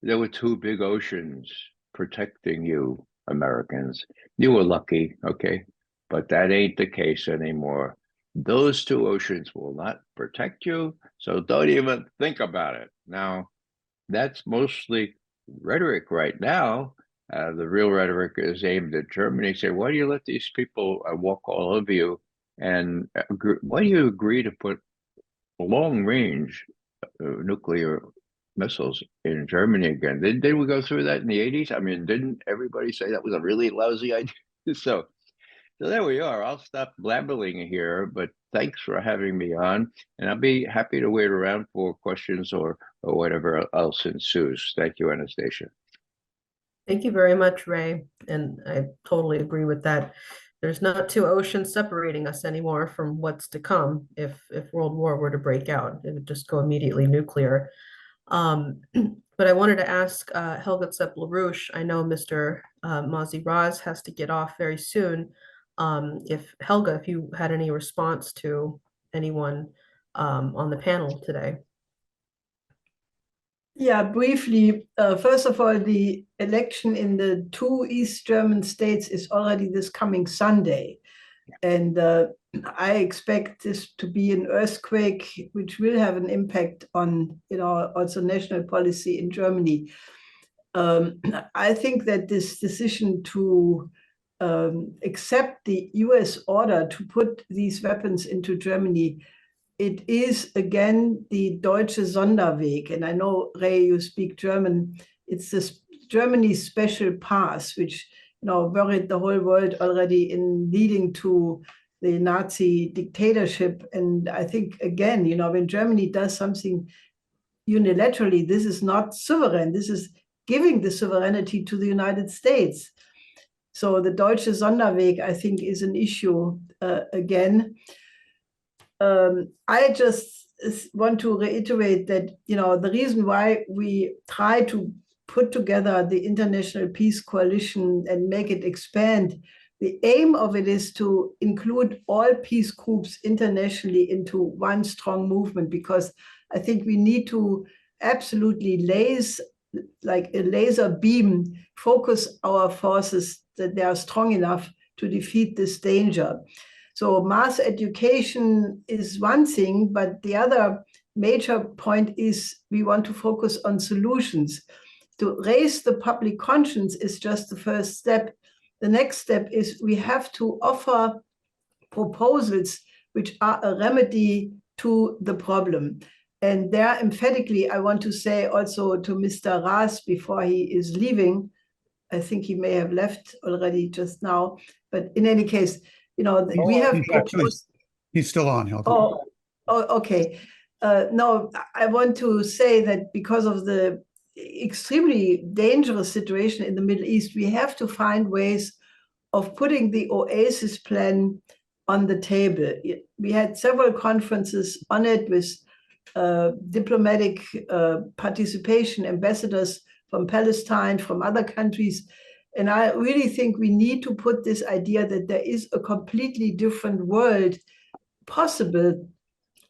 there were 2 big oceans protecting you, Americans. You were lucky, okay? But that ain't the case anymore. Those 2 oceans will not protect you, so don't even think about it. Now, that's mostly rhetoric right now. The real rhetoric is aimed at Germany. Say, why do you let these people walk all over you? And why do you agree to put long-range nuclear missiles in Germany again? Did we go through that in the 80s? I mean, didn't everybody say that was a really lousy idea? So there we are. I'll stop blabbering here, but thanks for having me on, and I'll be happy to wait around for questions or whatever else ensues. Thank you, Anastasia. Thank you very much, Ray. And I totally agree with that. There's not 2 oceans separating us anymore from what's to come. If World War were to break out, it would just go immediately nuclear. But I wanted to ask Helga Zepp-LaRouche. I know Mr. Mazi Raz has to get off very soon. If you had any response to anyone on the panel today. Yeah, briefly. First of all, the election in the 2 East German states is already this coming Sunday. And I expect this to be an earthquake, which will have an impact on, also national policy in Germany. I think that this decision to accept the US order to put these weapons into Germany, it is again the Deutsche Sonderweg. And I know, Ray, you speak German. It's this Germany's special path, which worried the whole world already in leading to the Nazi dictatorship. And I think, again, when Germany does something unilaterally, this is not sovereign. This is giving the sovereignty to the United States. So the Deutsche Sonderweg, I think, is an issue again. I just want to reiterate that, the reason why we try to put together the International Peace Coalition and make it expand, the aim of it is to include all peace groups internationally into one strong movement, because I think we need to absolutely like a laser beam, focus our forces that they are strong enough to defeat this danger. So mass education is one thing, but the other major point is we want to focus on solutions. To raise the public conscience is just the first step. The next step is we have to offer proposals which are a remedy to the problem. And there, emphatically, I want to say also to Mr. Raas before he is leaving, I think he may have left already just now, but in any case, you know, we have proposed. He's still on, Helga. Oh, okay. No, I want to say that because of the extremely dangerous situation in the Middle East, we have to find ways of putting the Oasis plan on the table. We had several conferences on it with diplomatic participation, ambassadors from Palestine, from other countries. And I really think we need to put this idea that there is a completely different world possible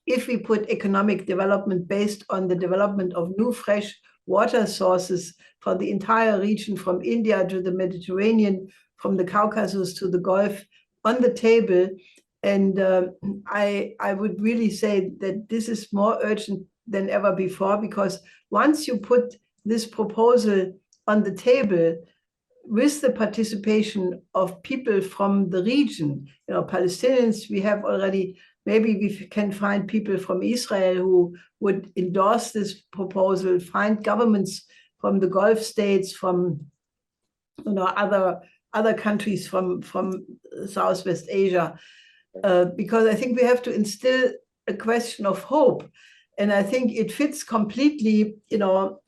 if we put economic development based on the development of new fresh water sources for the entire region, from India to the Mediterranean, from the Caucasus to the Gulf, on the table. And I would really say that this is more urgent than ever before, because once you put this proposal on the table with the participation of people from the region, you know, Palestinians, we have already, maybe we can find people from Israel who would endorse this proposal, find governments from the Gulf states, from, you know, other countries from Southwest Asia, because I think we have to instill a question of hope. And I think it fits completely, you know,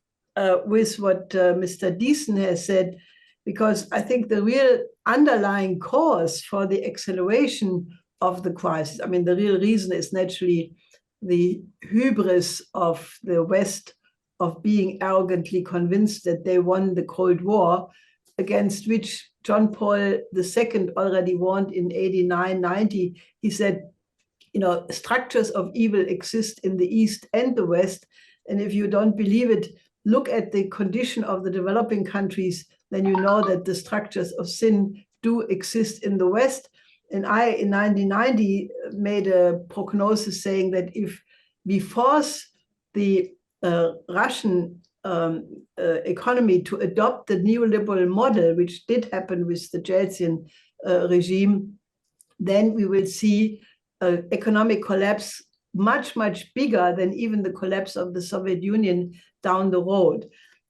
with what Mr. Deason has said, because I think the real underlying cause for the acceleration of the crisis, I mean, the real reason is naturally the hubris of the West of being arrogantly convinced that they won the Cold War, against which John Paul II already warned in 89, 90. He said, you know, structures of evil exist in the East and the West. And if you don't believe it, look at the condition of the developing countries, then you know that the structures of sin do exist in the West. And I, in 1990, made a prognosis saying that if we force the Russian economy to adopt the neoliberal model, which did happen with the Yeltsin regime, then we will see economic collapse much, much bigger than even the collapse of the Soviet Union down the road.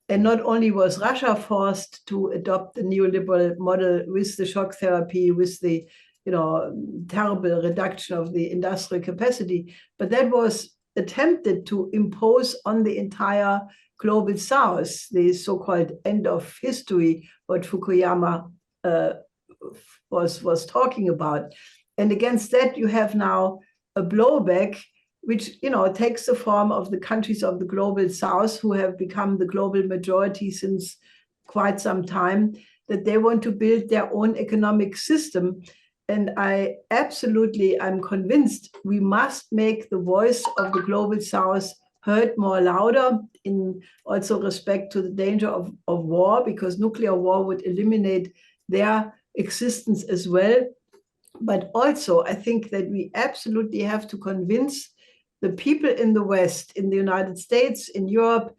And not only was Russia forced to adopt the neoliberal model with the shock therapy, with the, you know, terrible reduction of the industrial capacity, but that was attempted to impose on the entire global South, the so-called end of history, what Fukuyama was talking about. And against that, you have now a blowback, which, you know, takes the form of the countries of the global South, who have become the global majority since quite some time, that they want to build their own economic system. And I'm convinced we must make the voice of the global South heard more louder, in also respect to the danger of war, because nuclear war would eliminate their existence as well. But also, I think that we absolutely have to convince the people in the West, in the United States, in Europe,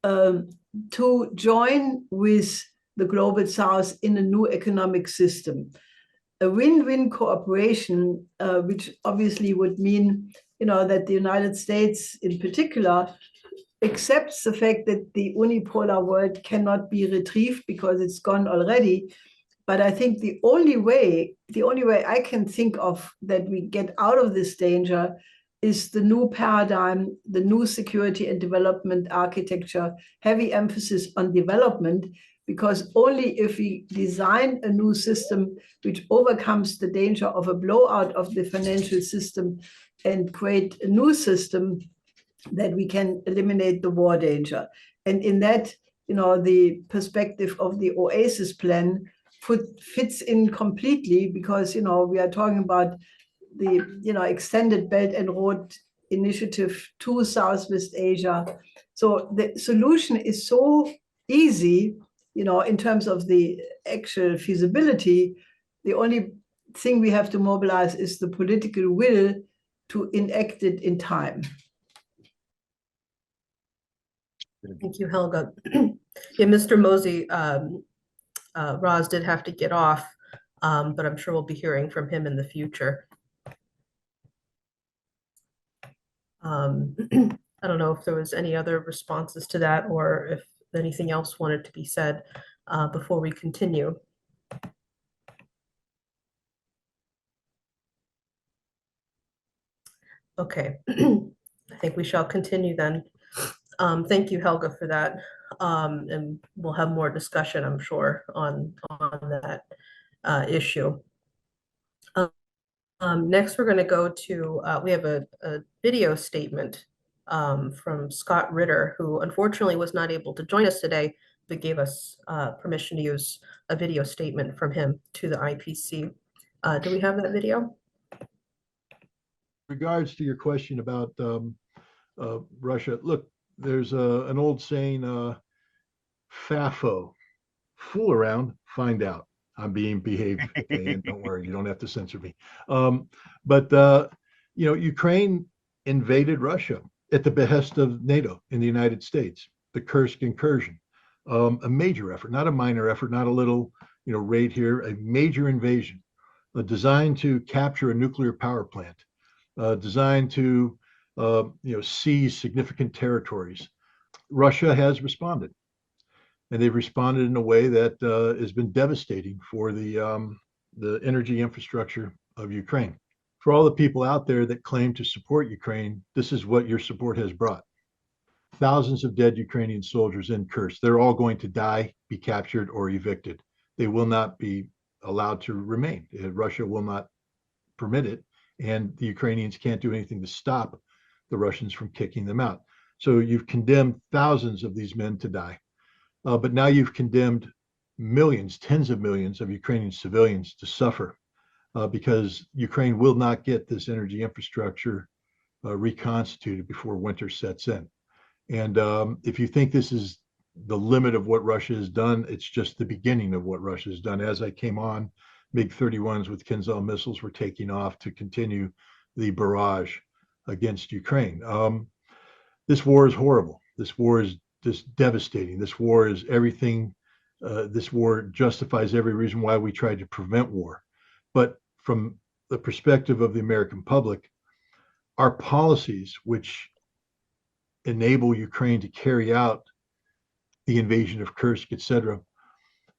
to join with the global South in a new economic system. A win-win cooperation, which obviously would mean, you know, that the United States in particular accepts the fact that the unipolar world cannot be retrieved because it's gone already. But I think the only way I can think of that we get out of this danger is the new paradigm, the new security and development architecture, heavy emphasis on development, because only if we design a new system which overcomes the danger of a blowout of the financial system and create a new system, that we can eliminate the war danger. And in that, you know, the perspective of the Oasis plan fits in completely, because, you know, we are talking about the, you know, extended Belt and Road initiative to Southwest Asia. So the solution is so easy, you know, in terms of the actual feasibility. The only thing we have to mobilize is the political will to enact it in time. Thank you, Helga. Yeah, Mr. Mosey, Roz did have to get off, but I'm sure we'll be hearing from him in the future. I don't know if there was any other responses to that or if anything else wanted to be said before we continue. Okay, I think we shall continue then. Thank you, Helga, for that. And we'll have more discussion, I'm sure, on that issue. Next, we're going to go to, we have a video statement from Scott Ritter, who unfortunately was not able to join us today, but gave us permission to use a video statement from him to the IPC. Do we have that video? Regards to your question about Russia, look, there's an old saying, FAFO, fool around, find out. I'm being behaved, and don't worry, you don't have to censor me. But Ukraine invaded Russia at the behest of NATO in the United States, the Kursk incursion, a major effort, not a minor effort, not a little, raid here, a major invasion, designed to capture a nuclear power plant, designed to, seize significant territories. Russia has responded. And they've responded in a way that has been devastating for the energy infrastructure of Ukraine. For all the people out there that claim to support Ukraine, this is what your support has brought. Thousands of dead Ukrainian soldiers in Kursk. They're all going to die, be captured, or evicted. They will not be allowed to remain. Russia will not permit it, and the Ukrainians can't do anything to stop the Russians from kicking them out. So you've condemned thousands of these men to die. But now you've condemned millions, tens of millions of Ukrainian civilians to suffer because Ukraine will not get this energy infrastructure reconstituted before winter sets in. And if you think this is the limit of what Russia has done, it's just the beginning of what Russia has done. As I came on, MiG-31s with Kinzhal missiles were taking off to continue the barrage against Ukraine. This war is horrible. This war is just devastating. This war is everything. This war justifies every reason why we tried to prevent war. But from the perspective of the American public, our policies, which enable Ukraine to carry out the invasion of Kursk, etc.,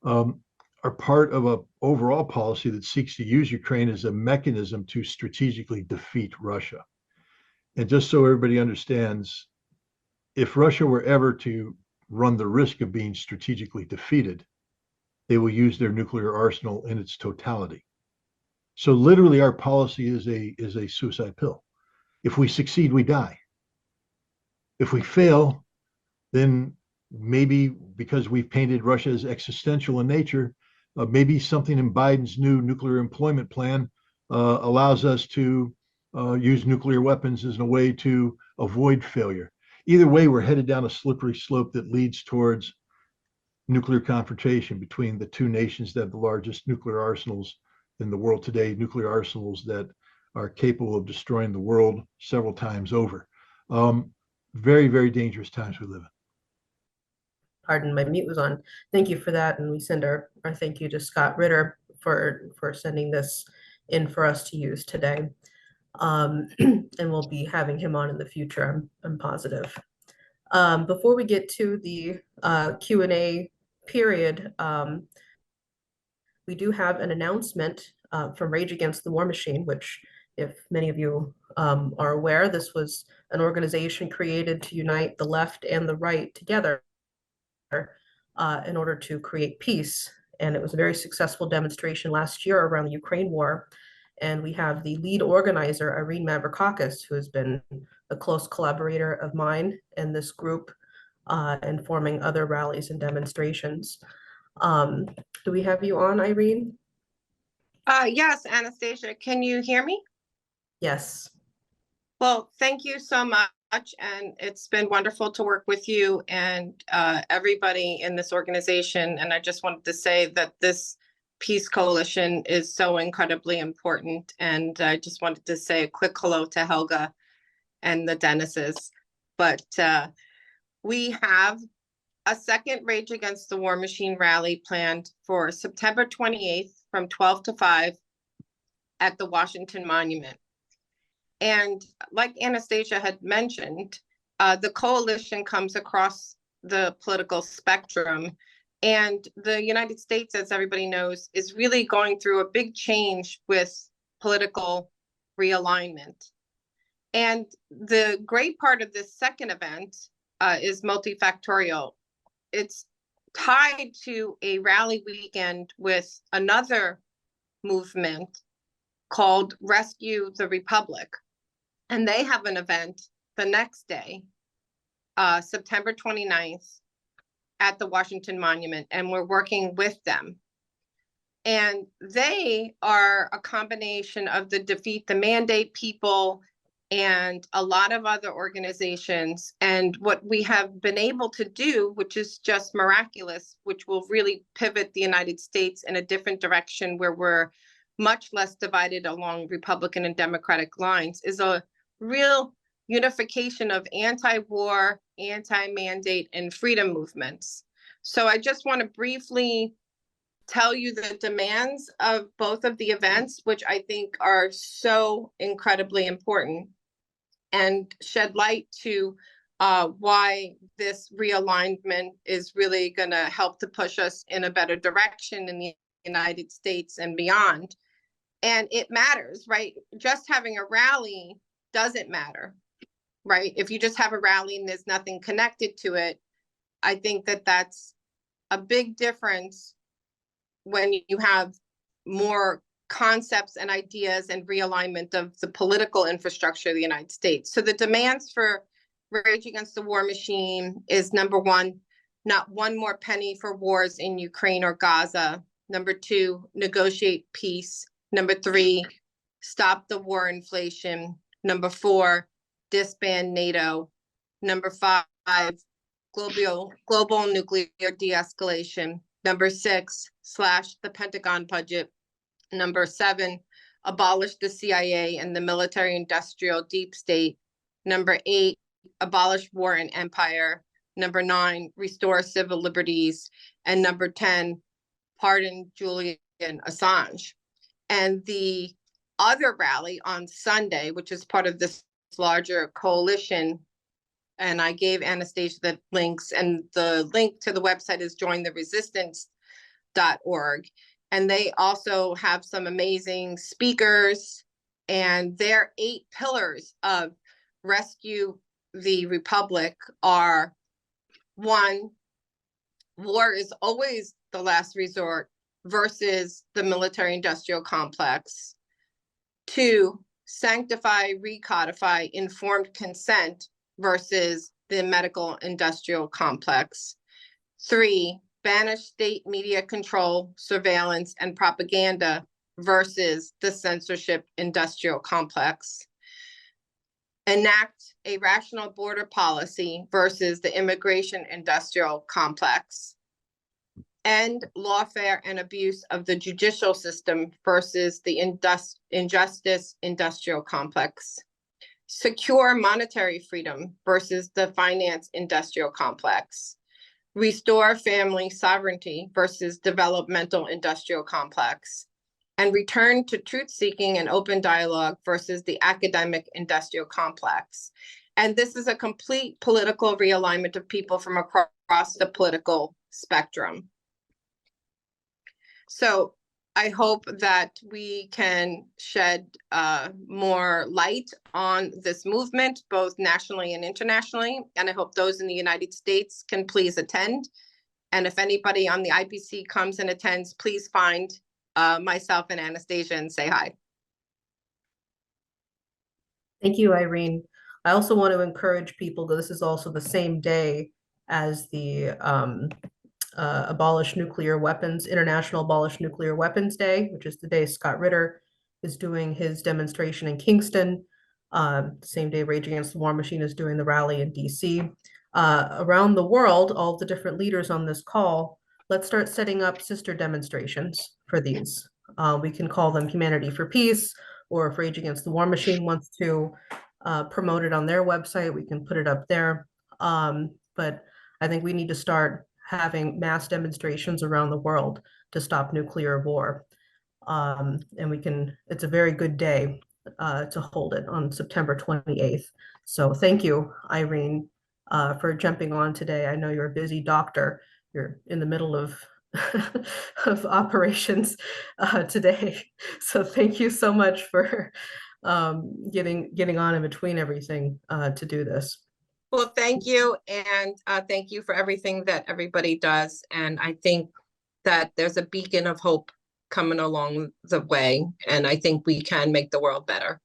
are part of an overall policy that seeks to use Ukraine as a mechanism to strategically defeat Russia. And just so everybody understands, if Russia were ever to run the risk of being strategically defeated, they will use their nuclear arsenal in its totality. So literally our policy is a suicide pill. If we succeed, we die. If we fail, then maybe because we've painted Russia as existential in nature, maybe something in Biden's new nuclear employment plan allows us to use nuclear weapons as a way to avoid failure. Either way, we're headed down a slippery slope that leads towards nuclear confrontation between the two nations that have the largest nuclear arsenals in the world today, nuclear arsenals that are capable of destroying the world several times over. Very, very dangerous times we live in. Pardon, my mute was on. Thank you for that. And we send our thank you to Scott Ritter for sending this in for us to use today. And we'll be having him on in the future, I'm positive. Before we get to the Q&A period, we do have an announcement from Rage Against the War Machine, which, if many of you are aware, this was an organization created to unite the left and the right together in order to create peace. And it was a very successful demonstration last year around the Ukraine war. And we have the lead organizer, Irene Mavrakakis, who has been a close collaborator of mine and this group in forming other rallies and demonstrations. Do we have you on, Irene? Yes, Anastasia, can you hear me? Yes. Well, thank you so much. And it's been wonderful to work with you and everybody in this organization. And I just wanted to say that this Peace Coalition is so incredibly important. And I just wanted to say a quick hello to Helga and the Dennises. But we have a second Rage Against the War Machine rally planned for September 28th from 12 to 5 at the Washington Monument. And like Anastasia had mentioned, the coalition comes across the political spectrum. And the United States, as everybody knows, is really going through a big change with political realignment. And the great part of this second event is multifactorial. It's tied to a rally weekend with another movement called Rescue the Republic. And they have an event the next day, September 29th, at the Washington Monument, and we're working with them. And they are a combination of the Defeat the Mandate people and a lot of other organizations. And what we have been able to do, which is just miraculous, which will really pivot the United States in a different direction where we're much less divided along Republican and Democratic lines, is a real unification of anti-war, anti-mandate, and freedom movements. So I just want to briefly tell you the demands of both of the events, which I think are so incredibly important, and shed light to why this realignment is really going to help to push us in a better direction in the United States and beyond. And it matters, right? Just having a rally doesn't matter, right? If you just have a rally and there's nothing connected to it, I think that that's a big difference when you have more concepts and ideas and realignment of the political infrastructure of the United States. So the demands for Rage Against the War Machine is, number one, not one more penny for wars in Ukraine or Gaza. Number two, negotiate peace. Number three, stop the war inflation. Number four, disband NATO. Number five, global nuclear de-escalation. Number six, slash the Pentagon budget. Number seven, abolish the CIA and the military-industrial deep state. Number eight, abolish war and empire. Number nine, restore civil liberties. And number 10, pardon Julian Assange. And the other rally on Sunday, which is part of this larger coalition, and I gave Anastasia the links, and the link to the website is jointheresistance.org. And they also have some amazing speakers, and their 8 pillars of Rescue the Republic are: 1, war is always the last resort versus the military-industrial complex. 2, sanctify, recodify informed consent versus the medical-industrial complex. 3, banish state media control, surveillance, and propaganda versus the censorship industrial complex. Enact a rational border policy versus the immigration industrial complex. End lawfare and abuse of the judicial system versus the injustice industrial complex. Secure monetary freedom versus the finance industrial complex. Restore family sovereignty versus developmental industrial complex. And return to truth-seeking and open dialogue versus the academic industrial complex. And this is a complete political realignment of people from across the political spectrum. So I hope that we can shed more light on this movement, both nationally and internationally. And I hope those in the United States can please attend. And if anybody on the IPC comes and attends, please find myself and Anastasia and say hi. Thank you, Irene. I also want to encourage people, this is also the same day as the International Abolish Nuclear Weapons Day, which is the day Scott Ritter is doing his demonstration in Kingston. Same day Rage Against the War Machine is doing the rally in DC. Around the world, all the different leaders on this call let's start setting up sister demonstrations for these. We can call them Humanity for Peace, or if Rage Against the War Machine wants to promote it on their website, we can put it up there. But I think we need to start having mass demonstrations around the world to stop nuclear war. And it's a very good day to hold it on September 28th. So thank you, Irene, for jumping on today. I know you're a busy doctor. You're in the middle of of operations today. So thank you so much for getting on in between everything to do this. Well, thank you. And thank you for everything that everybody does. And I think that there's a beacon of hope coming along the way. And I think we can make the world better.